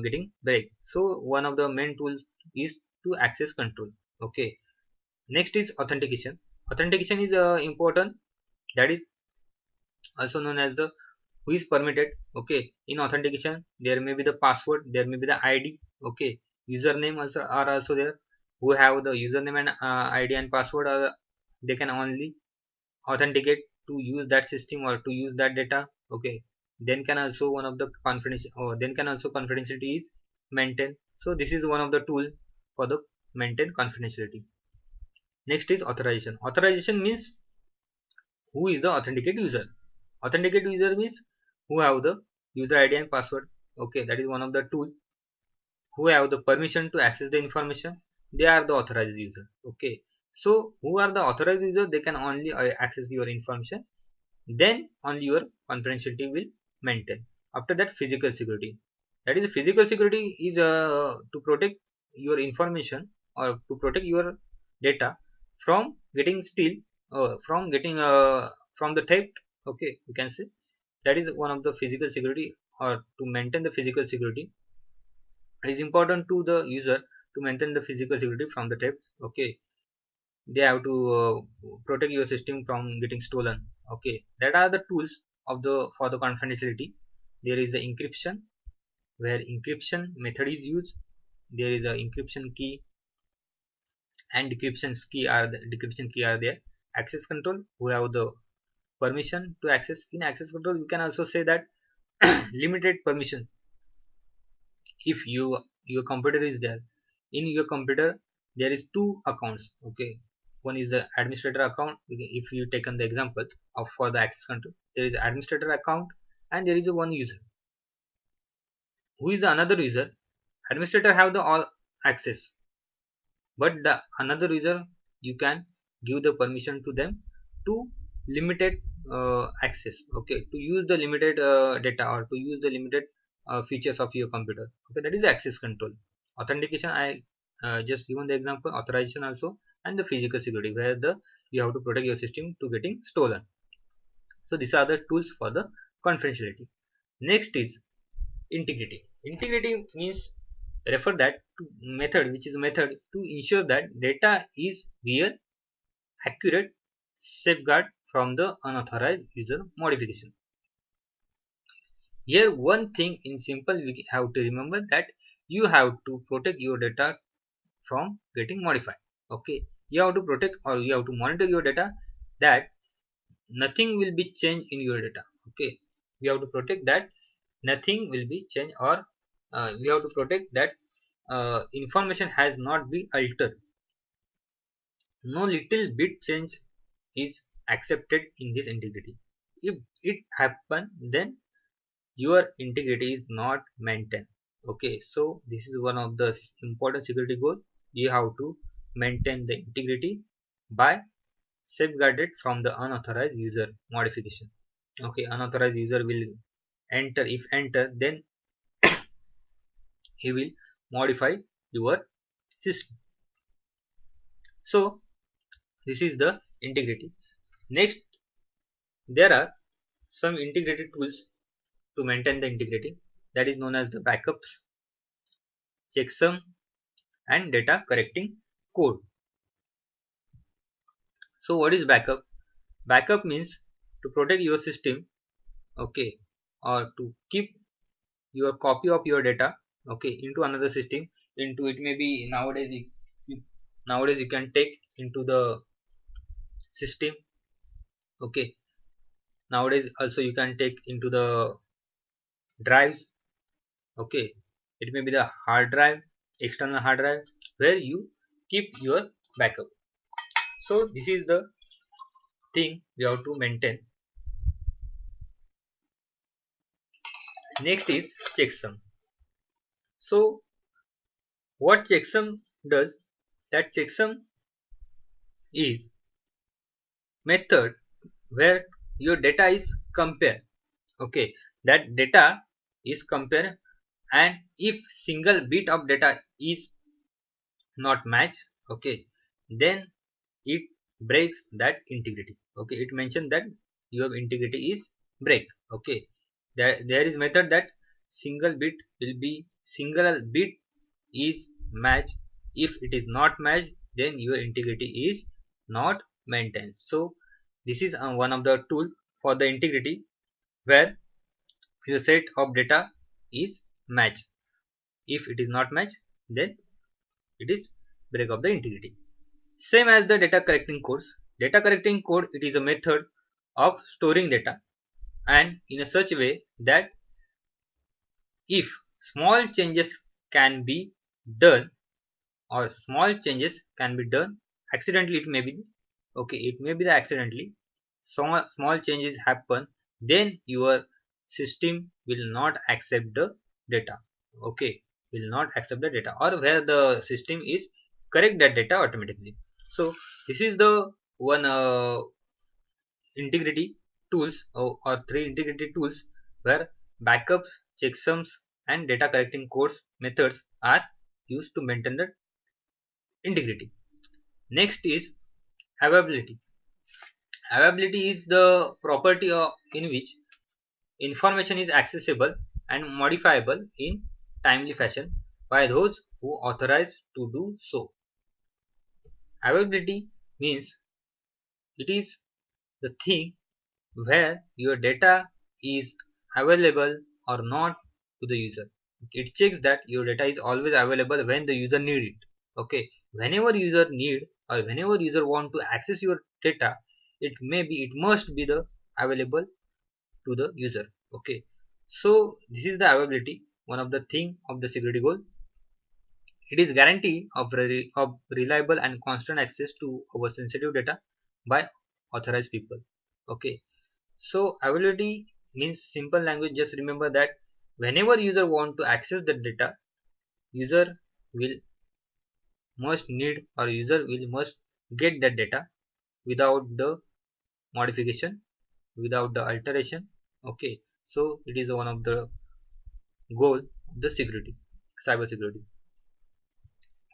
getting break. So one of the main tools is to access control. Okay. Next is authentication. Authentication is important. That is also known as the who is permitted. Okay, in authentication there may be the password, there may be the id. Okay, username also are also there. Who have the username and id and password are, they can only authenticate to use that system or to use that data. Okay, then can also one of the confidential, or then can also confidentiality is maintained. So this is one of the tool for the maintain confidentiality. Next is authorization. Authorization means who is the authenticate user. Authenticate user means who have the user id and password. Okay, that is one of the tool. Who have the permission to access the information, they are the authorized user. Okay, so who are the authorized user, they can only access your information, then only your confidentiality will maintain. After that, physical security. That is, physical security is to protect your information or to protect your data from getting steal, from getting from the theft. Okay, you can say that is one of the physical security, or to maintain the physical security. It is important to the user to maintain the physical security from the thefts. Okay, they have to protect your system from getting stolen. Okay, that are the tools of the for the confidentiality. There is the encryption, where encryption method is used. There is a encryption key and decryption key are there. Access control, who have the permission to access. In access control, we can also say that limited permission. If your computer is there, in your computer there is two accounts. Okay, one is the administrator account. If you taken the example of for the access control, there is administrator account and there is a one user. Who is the another user? Administrator have the all access, but the another user, you can give the permission to them to limited access. Okay, to use the limited data or to use the limited features of your computer. Okay, that is access control. Authentication, I just given the example. Authorization also, and the physical security, where the you have to protect your system to getting stolen. So these are the tools for the confidentiality. Next is integrity. Integrity means refer that to method, which is a method to ensure that data is real, accurate, safeguard from the unauthorized user modification. Here one thing in simple we have to remember that you have to protect your data from getting modified. Okay, you have to protect or you have to monitor your data, that nothing will be changed in your data. Okay, we have to protect that nothing will be changed, or we have to protect that information has not been altered. No little bit change is accepted in this integrity. If it happen, then your integrity is not maintained. Okay, so this is one of the important security goal. You have to maintain the integrity by safeguarded from the unauthorized user modification. Okay, unauthorized user will enter. If enter, then he will modify your system. So this is the integrity. Next, there are some integrated tools to maintain the integrity, that is known as the backups, checksum, and data correcting code. So what is backup? Backup means to protect your system. Okay, or to keep your copy of your data, okay, into another system. Into it may be nowadays nowadays you can take into the system. Okay, nowadays also you can take into the drives. Okay, it may be the hard drive, external hard drive, where you keep your backup. So this is the thing we have to maintain. Next is checksum. So what checksum does, that checksum is method where your data is compared. Okay, that data is compared, and if single bit of data is not matched, okay, then it breaks that integrity. Okay, it mentioned that your integrity is break. Okay, there is method that single bit is matched. If it is not matched, then your integrity is not maintained. So this is one of the tool for the integrity, where your set of data is matched. If it is not matched, then it is break of the integrity. Same as the data correcting codes. Data correcting code, it is a method of storing data, and in a such way that if small changes can be done, or small changes can be done accidentally, it may be, okay, it may be the accidentally small changes happen, then your system will not accept the data. Okay, will not accept the data, or where the system is correct that data automatically. So this is the one integrity tools, or three integrity tools, where backups, checksums, and data correcting codes methods are used to maintain the integrity. Next is availability. Availability is the property in which information is accessible and modifiable in timely fashion by those who authorize to do so. Availability means it is the thing where your data is available or not to the user. It checks that your data is always available when the user need it. Okay, whenever user need, or whenever user want to access your data, it must be the available to the user. Okay, so this is the availability, one of the thing of the security goal. It is guarantee of reliable and constant access to our sensitive data by authorized people. Okay, so availability means simple language. Just remember that whenever user want to access the data, user will must need, or user will must get that data without the modification, without the alteration. Okay, so it is one of the goal of the security, cyber security.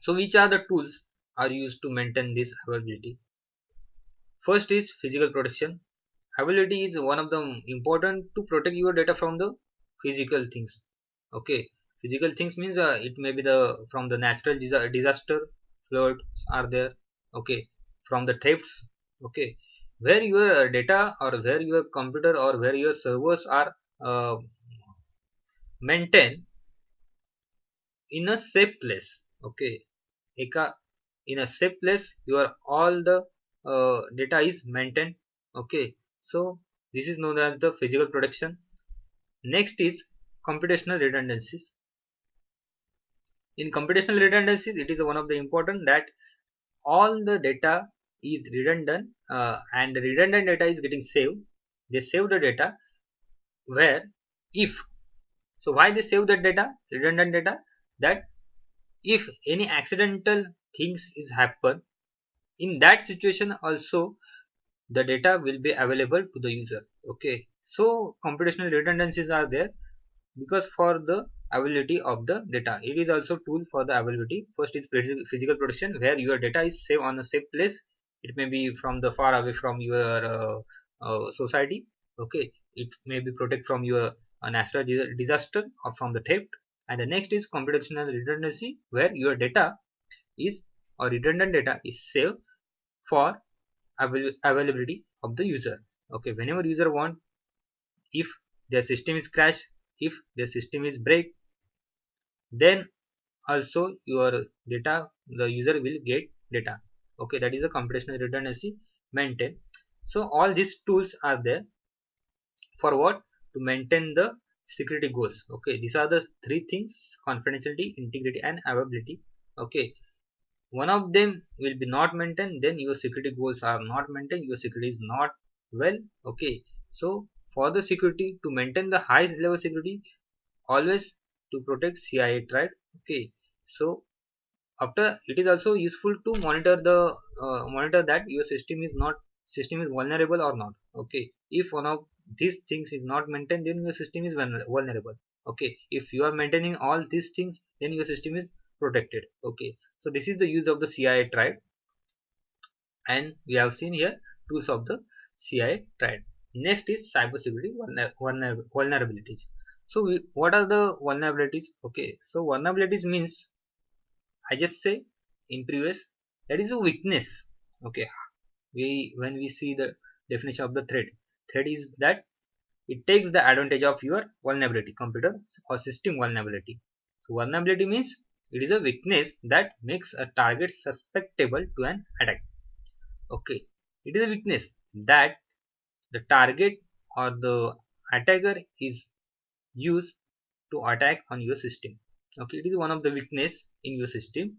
So which are the tools are used to maintain this availability? First is physical protection. Availability is one of the important to protect your data from the physical things. Okay, physical things means it may be the from the natural disaster, floods are there. Okay, from the thefts. Okay, where your data, or where your computer, or where your servers are maintained in a safe place. Okay, eka in a safe place your all the data is maintained. Okay, so this is known as the physical protection. Next is computational redundancies. In computational redundancies, it is one of the important that all the data is redundant, and the redundant data is getting saved. They save the data where, if, so why they save that data, redundant data, that if any accidental things is happen, in that situation also the data will be available to the user. Okay, so computational redundancies are there because for the availability of the data. It is also tool for the availability. First is physical protection, where your data is saved on a safe place. It may be from the far away from your society. Okay, it may be protect from your natural disaster or from the theft. And the next is computational redundancy, where your data is, or redundant data is saved for availability of the user. Okay, whenever user want, if their system is crash, if their system is break, then also your data, the user will get data. Okay, that is a computational redundancy maintain. So all these tools are there for what, to maintain the security goals. Okay, these are the three things: confidentiality, integrity, and availability. Okay, one of them will be not maintained, then your security goals are not maintained, your security is not well. Okay, so for the security, to maintain the high level security, always to protect CIA tried. Okay, so after it is also useful to monitor the monitor that your system is vulnerable or not. Okay, if one of these things is not maintained, then your system is vulnerable. Okay, if you are maintaining all these things, then your system is protected. Okay, so this is the use of the CIA triad, and we have seen here tools of the CIA triad. Next is cybersecurity vulnerabilities. So what are the vulnerabilities? Okay, so vulnerabilities means, I just say in previous, that is a weakness. Okay, we when we see the definition of the threat is that it takes the advantage of your vulnerability, computer or system vulnerability. So vulnerability means it is a weakness that makes a target susceptible to an attack. Okay, it is a weakness that the target or the attacker is used to attack on your system. Okay, it is one of the weakness in your system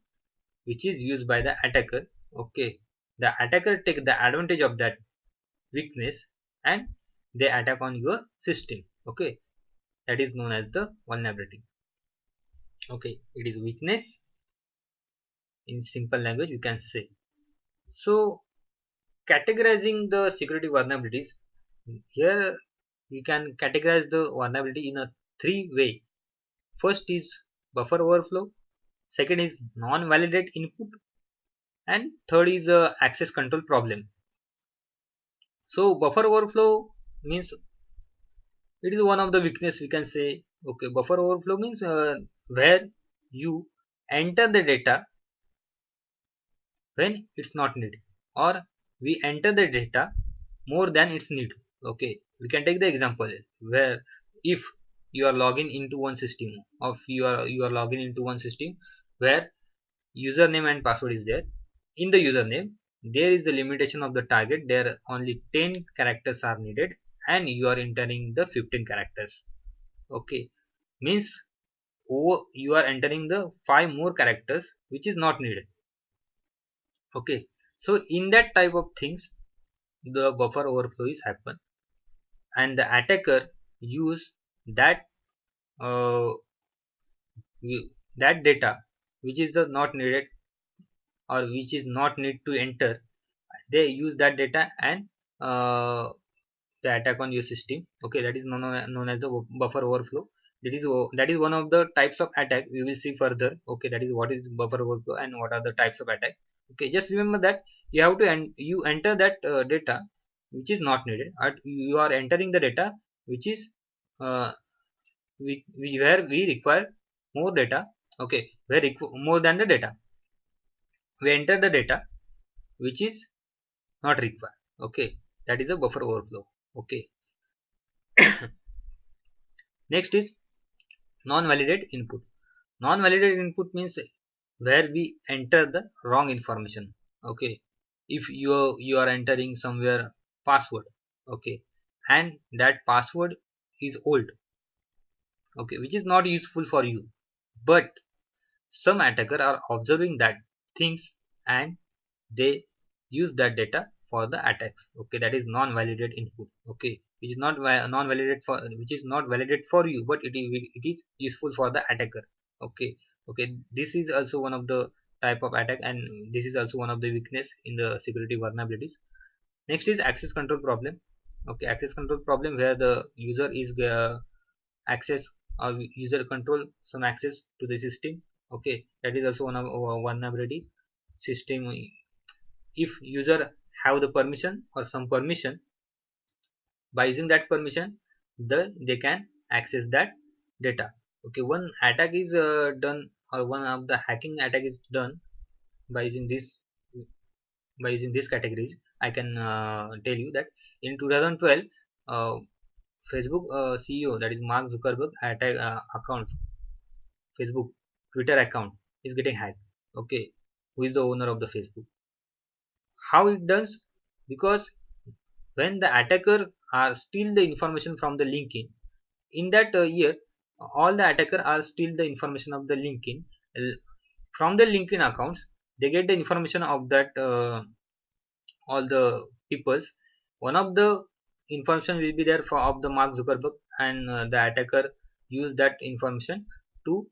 which is used by the attacker. Okay, the attacker take the advantage of that weakness and they attack on your system. Okay, that is known as the vulnerability. Okay, it is weakness in simple language you can say. So categorizing the security vulnerabilities, here we can categorize the vulnerability in a three way. First is buffer overflow, second is non-validate input, and third is access control problem. So buffer overflow means it is one of the weakness we can say. Okay, buffer overflow means where you enter the data when it's not needed, or we enter the data more than its need. Okay, we can take the example where if you are logging into one system, of you are logging into one system where username and password is there. In the username there is the limitation of the target, there only 10 characters are needed and you are entering the 15 characters. Okay, means you are entering the 5 more characters which is not needed. Okay, so in that type of things the buffer overflow is happen, and the attacker use that uh, that data which is the not needed or which is not need to enter. They use that data and uh, the attack on your system. Okay, that is known as the buffer overflow. That is one of the types of attack we will see further. Okay, that is what is buffer overflow and what are the types of attack. Okay, just remember that you have to you enter that data which is not needed, or you are entering the data which is uh, where we require more data. Okay, where more than the data we enter the data which is not required. Okay, that is a buffer overflow. Okay, next is non-validate input. Non-validate input means where we enter the wrong information. Okay, if you are entering somewhere password, okay, and that password is old, okay, which is not useful for you, but some attacker are observing that things and they use that data for the attacks. Okay, that is non-validated input. Okay, which is not non-validated for, which is not validated for you, but it is useful for the attacker. Okay, okay, this is also one of the type of attack, and this is also one of the weakness in the security vulnerabilities. Next is access control problem. Okay, access control problem where the user is access or user control some access to the system. Okay, that is also one of our vulnerabilities. System, if user have the permission or some permission, by using that permission they can access that data. Okay, one attack is done, or one of the hacking attack is done by using this categories. I can tell you that in 2012 uh, Facebook CEO, that is Mark Zuckerberg, attack account, Facebook Twitter account is getting hacked. Okay, who is the owner of the Facebook? How it does? Because when the attacker are steal the information from the linkedin, in that year all the attacker are steal the information of the linkedin. From the linkedin accounts they get the information of that all the peoples. One of the information will be there for of the Mark Zuckerberg, and the attacker use that information to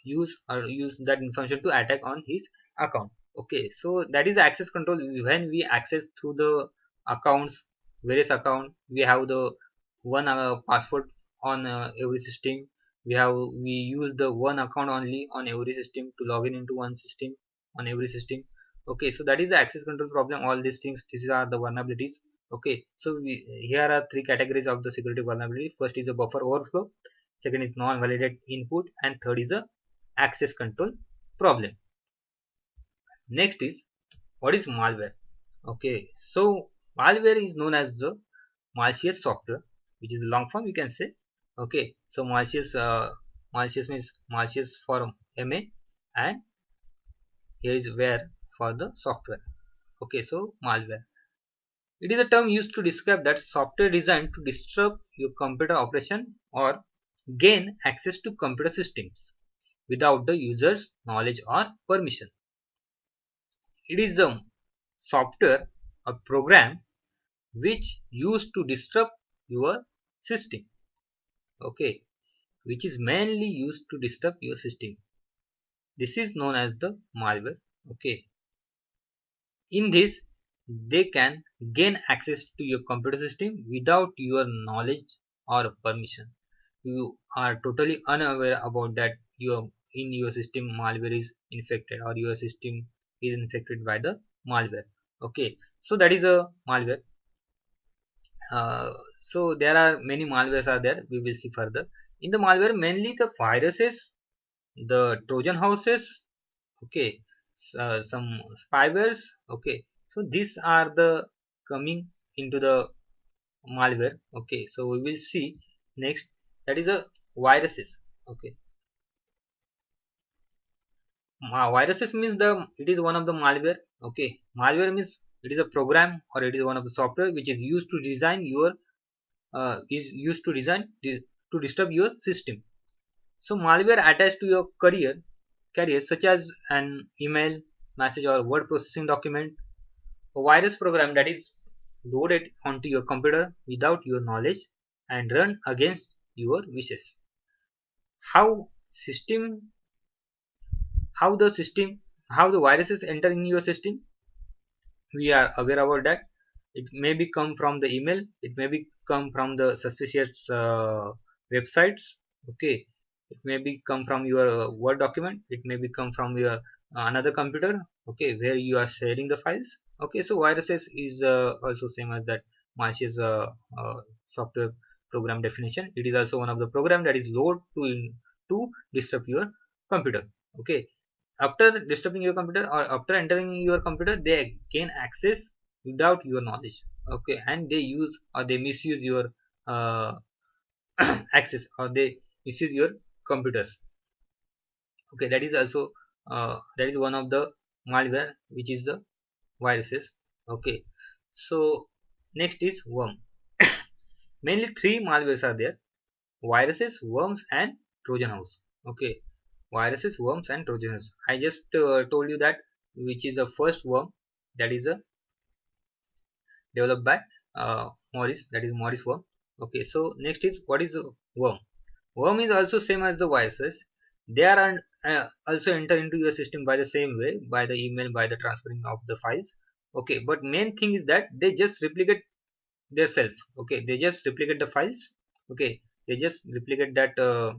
use that information to attack on his account. Okay, so that is access control. When we access through the accounts, various account, we have the one password on every system. We use the one account only on every system to log in into one system on every system. Okay, so that is the access control problem. All these things, these are the vulnerabilities. Okay, so here are three categories of the security vulnerability. First is a buffer overflow, second is non-validated input, and third is a access control problem. Next is, what is malware? Okay, so malware is known as the malicious software, which is a long form, you can say. Okay, so malicious means malicious for ma, and here is where for the software. Okay, so malware, it is a term used to describe that software designed to disrupt your computer operation or gain access to computer systems without the user's knowledge or permission. It is a software or program which used to disrupt your system. Okay, which is mainly used to disrupt your system. This is known as the malware. Okay, in this they can gain access to your computer system without your knowledge or permission. You are totally unaware about that your in your system malware is infected or your system is infected by the malware. Okay, so that is a malware. uh, so there are many malwares are there, we will see further. In the malware, mainly the viruses, the trojan horses, okay, some spywares. Okay, so these are the coming into the malware. Okay, so we will see next, that is a viruses. Okay, viruses means the it is one of the malware. Okay, malware means it is a program or it is one of the software which is used to design your to disturb your system. So malware attached to your carrier such as an email message or word processing document, a virus program that is loaded onto your computer without your knowledge and run against your wishes. How system how the system how the viruses enter in your system, we are aware about that. It may be come from the email, it may be come from the suspicious websites. Okay, it may be come from your word document, it may be come from your another computer, okay, where you are sharing the files. Okay, so viruses is also same as that malicious software program definition. It is also one of the program that is loaded to disrupt your computer. Okay, after disturbing your computer or after entering your computer, they gain access without your knowledge. Okay, and they use or they misuse your uh, access or they misuse your computers. Okay, that is also that is one of the malware which is the viruses. Okay, so next is worm. Mainly three malwares are there: viruses, worms, and trojan horse. Okay, viruses, worms, and trojans. I just told you that which is the first worm, that is a developed by Morris, that is Morris worm. Okay, so next is, what is a worm? Worm is also same as the viruses. They are also enter into your system by the same way, by the email, by the transferring of the files. Okay, but main thing is that they just replicate their self. Okay, they just replicate the files. Okay, they just replicate that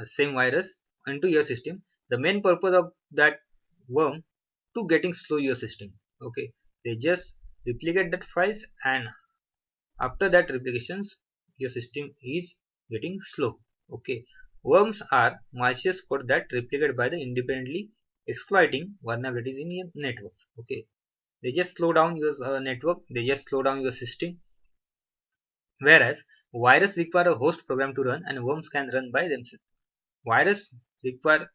same virus into your system. The main purpose of that worm to getting slow your system. Okay, they just replicate that files, and after that replications your system is getting slow. Okay, worms are malicious code that replicate by the independently exploiting vulnerabilities in your networks. Okay, they just slow down your network, they just slow down your system, whereas virus require a host program to run and worms can run by themselves. Virus require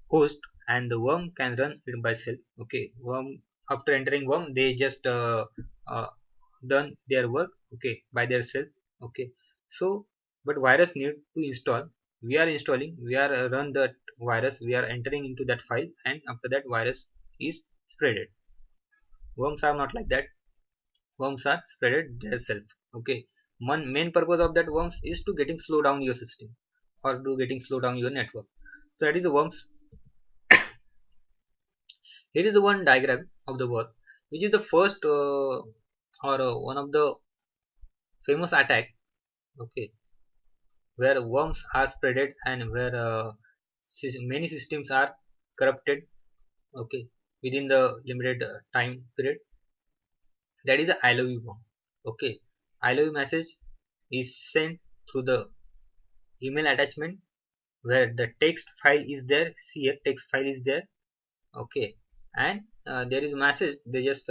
host and the worm can run it by self. Okay, worm, after entering worm, they just done their work, okay, by their self. Okay, so but virus need to install, we are installing, we are run that virus, we are entering into that file, and after that virus is spreaded. Worms are not like that, worms are spreaded themselves. Okay, one main purpose of that worms is to getting slow down your system. or do getting slow down your network. So that is the worms. Here is the one diagram of the worm, which is the first or one of the famous attack. Okay, where worms are spreaded and where many systems are corrupted. Okay, within the limited time period. That is a I love you worm. Okay, I love you message is sent through the email attachment where the text file is there. See here, text file is there. Okay, and there is a message. They just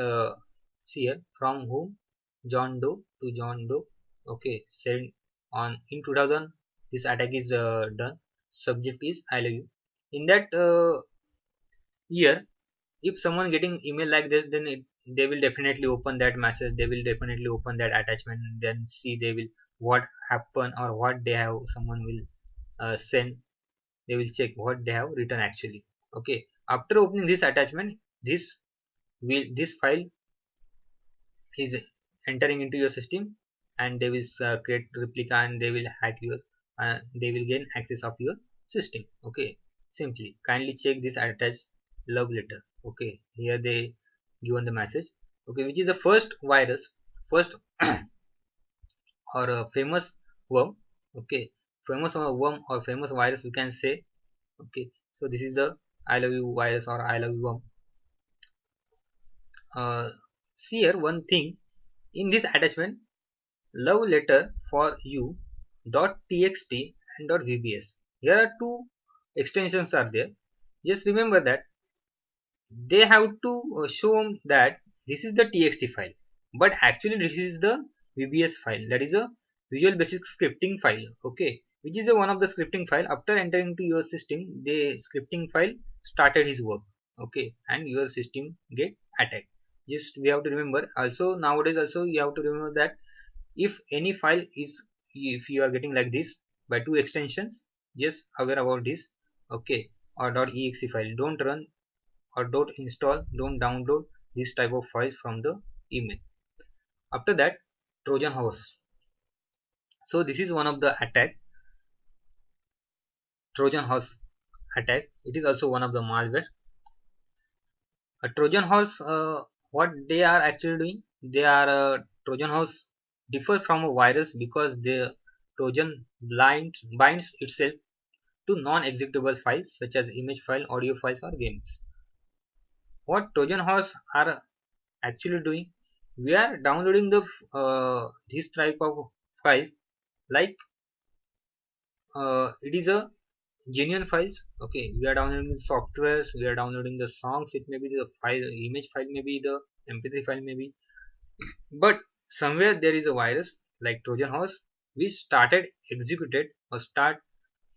see here from whom, John Doe to John Doe. Okay, sent on in 2000. This attack is done. Subject is I love you. In that year, if someone getting email like this, then they will definitely open that message. They will definitely open that attachment. Then see they will what happen or what they have. Someone will send. They will check what they have written actually. Okay, after opening this attachment, this file is entering into your system, and they will create replica and they will hack your they will gain access of your system. Okay, simply kindly check this attached love letter. Okay, here they given the message. Okay, which is the first virus, first or a famous worm. Okay, famous worm or famous virus we can say. Okay, so this is the I love you virus or I love you worm. uh, See here one thing in this attachment, love letter for you .txt and .vbs. Here are two extensions are there. Just remember that they have to show that this is the txt file, but actually this is the vbs file, that is a visual basic scripting file. Okay, which is a one of the scripting file. After entering into your system, the scripting file started his work. Okay, and your system get attacked. Just we have to remember also, nowadays also you have to remember that if any file is, if you are getting like this by two extensions, just aware about this. Okay, or .exe file, don't run or don't install, don't download this type of files from the email. After that, Trojan horse. So this is one of the attack, Trojan horse attack. It is also one of the malware. A Trojan horse, what they are actually doing? They are Trojan horse differ from a virus because the Trojan binds itself to non-executable files such as image file, audio files, or games. What Trojan horse are actually doing, we are downloading the this type of files like it is a genuine files. Okay, we are downloading the softwares, we are downloading the songs, it may be the file, image file, maybe the mp3 file maybe, but somewhere there is a virus like Trojan horse which started executed or start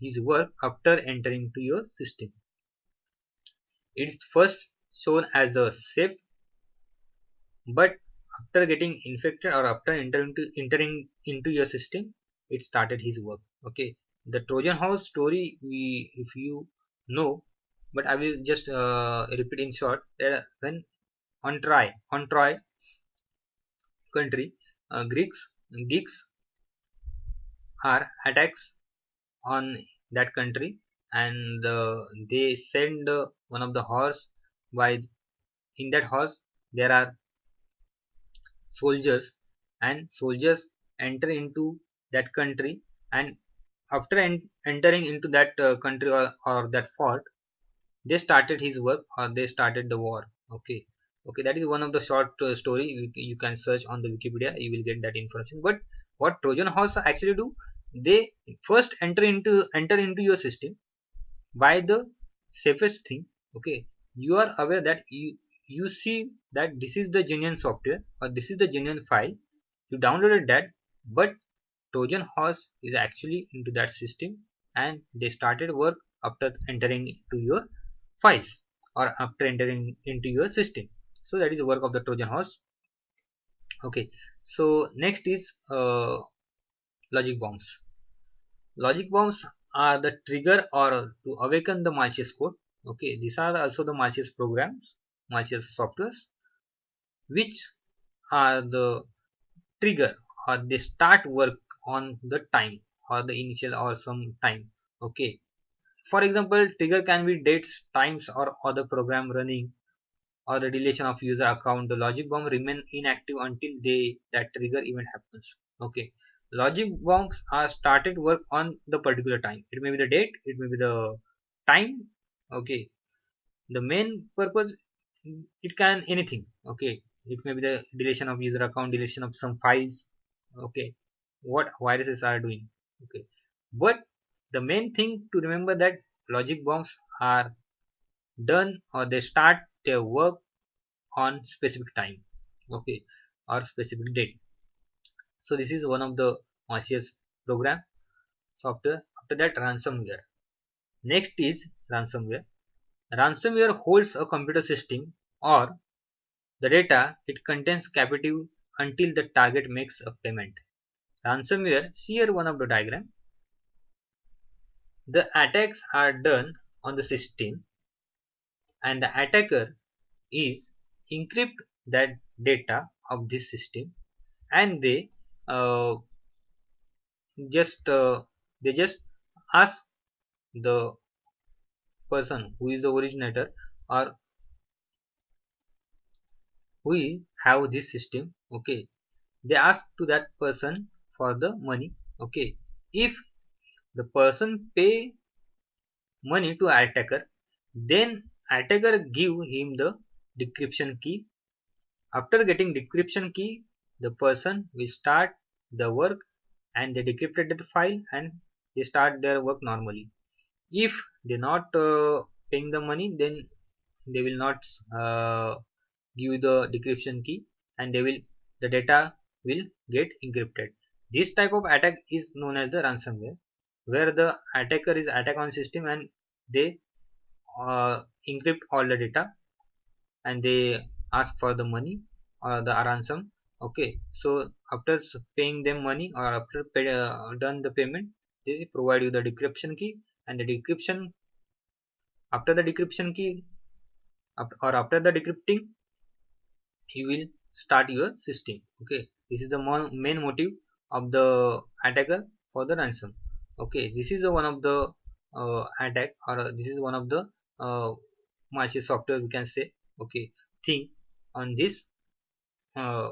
his work after entering to your system. It's first shown as a safe, but after getting infected or after entering into your system, it started his work. Okay, the Trojan horse story, we if you know, but I will just repeat in short that when on Troy country, Greeks are attacks on that country, and they send one of the horse. By in that horse there are soldiers, and soldiers enter into that country, and after entering into that country or that fort, they started his work or they started the war. Okay, okay, that is one of the short story. You can search on the Wikipedia, you will get that information. But what Trojan horse actually do, they first enter into your system by the safest thing. Okay, you are aware that you see that this is the genuine software or this is the genuine file, you downloaded that, but Trojan horse is actually into that system, and they started work after entering into your files or after entering into your system. So that is the work of the Trojan horse. Okay, so next is logic bombs. Logic bombs are the trigger or to awaken the malicious code. Okay, these are also the malicious programs, malicious softwares, which are the trigger or they start work on the time or the initial or some time. Okay, for example, trigger can be dates, times, or other program running, or the deletion of user account. The logic bomb remain inactive until that trigger event happens. Okay, logic bombs are started work on the particular time. It may be the date, it may be the time. Okay, the main purpose, it can anything. Okay, it may be the deletion of user account, deletion of some files. Okay, what viruses are doing. Okay, but the main thing to remember that logic bombs are done, or they start their work on specific time. Okay, or specific date. So this is one of the malicious program software. After that, ransomware. Next is ransomware. Ransomware holds a computer system or the data it contains captive until the target makes a payment. Ransomware, see here one of the diagram. The attacks are done on the system and the attacker is encrypt that data of this system, and uh, just they just ask the person who is the originator or who is have this system. Okay, they ask to that person for the money. Okay, if the person pay money to attacker, then attacker give him the decryption key. After getting decryption key, the person will start the work and they decrypted the file and they start their work normally. If they not paying the money, then they will not give the decryption key, and the data will get encrypted. This type of attack is known as the ransomware, where the attacker is attack on system and they encrypt all the data and they ask for the money or the ransom. Okay, so after paying them money or after done the payment, they provide you the decryption key, and the decryption, after the decryption key or after the decrypting, you will start your system. Okay, this is the main motive of the attacker for the ransom. Okay, this is one of the attack, or this is one of the uh, malicious software we can say. Okay, thing on this uh,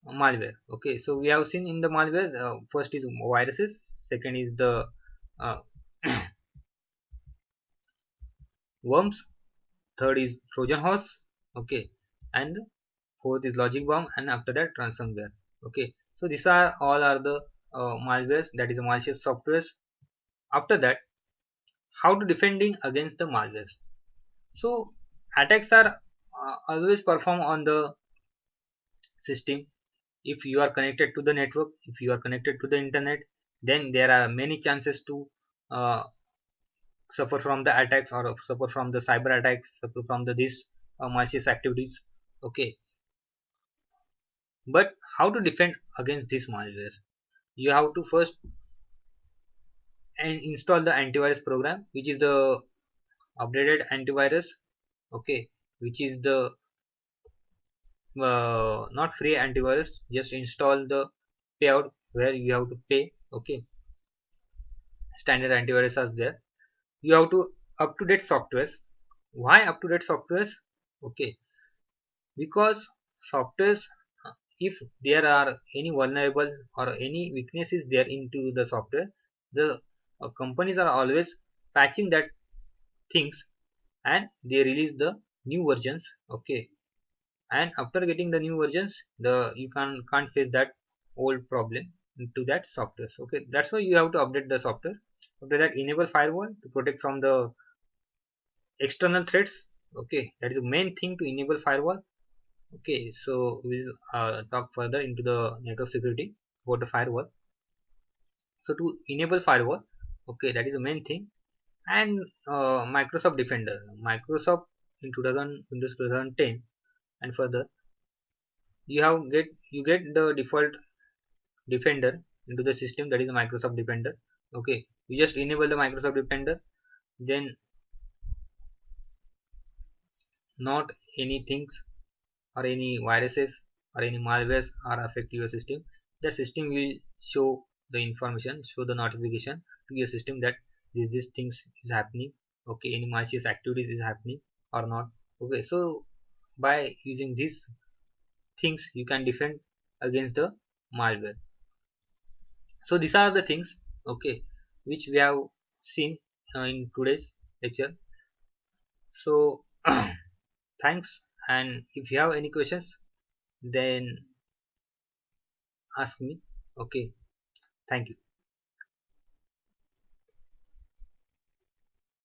malware. Okay, so we have seen in the malware, first is viruses, second is the uh, worms, third is trojan horse. Okay, and fourth is logic bomb, and after that ransomware. Okay, so these are all are the malwares, that is malicious softwares. After that, how to defending against the malwares. So attacks are always performed on the system. If you are connected to the network, if you are connected to the internet, then there are many chances to uh, suffer from the attacks or suffer from the cyber attacks, suffer from the this malicious activities. Okay, but how to defend against these malwares? You have to first and install the antivirus program, which is the updated antivirus. Okay, which is the not free antivirus, just install the payout where you have to pay. Okay, standard antivirus are there. You have to up to date softwares. Why up to date softwares? Okay, because softwares, if there are any vulnerable or any weaknesses there into the software, the companies are always patching that things and they release the new versions. Okay, and after getting the new versions, the you can't face that old problem into that software. Okay, that's why you have to update the software. After that, enable firewall to protect from the external threats. Okay, that is the main thing, to enable firewall. Okay, so we'll talk further into the network security about the firewall. So to enable firewall, okay, that is the main thing. And Microsoft Defender, Microsoft in 2000 Windows 2010 and further, you get the default Defender into the system, that is the Microsoft Defender. Okay, you just enable the Microsoft Defender, then not any things or any viruses or any malwares are affect your system. The system will show the information, show the notification to your system that these things is happening. Okay, any malicious activities is happening or not. Okay, so by using these things you can defend against the malware. So these are the things, okay, which we have seen in today's lecture. So thanks, and if you have any questions, then ask me. Okay, thank you.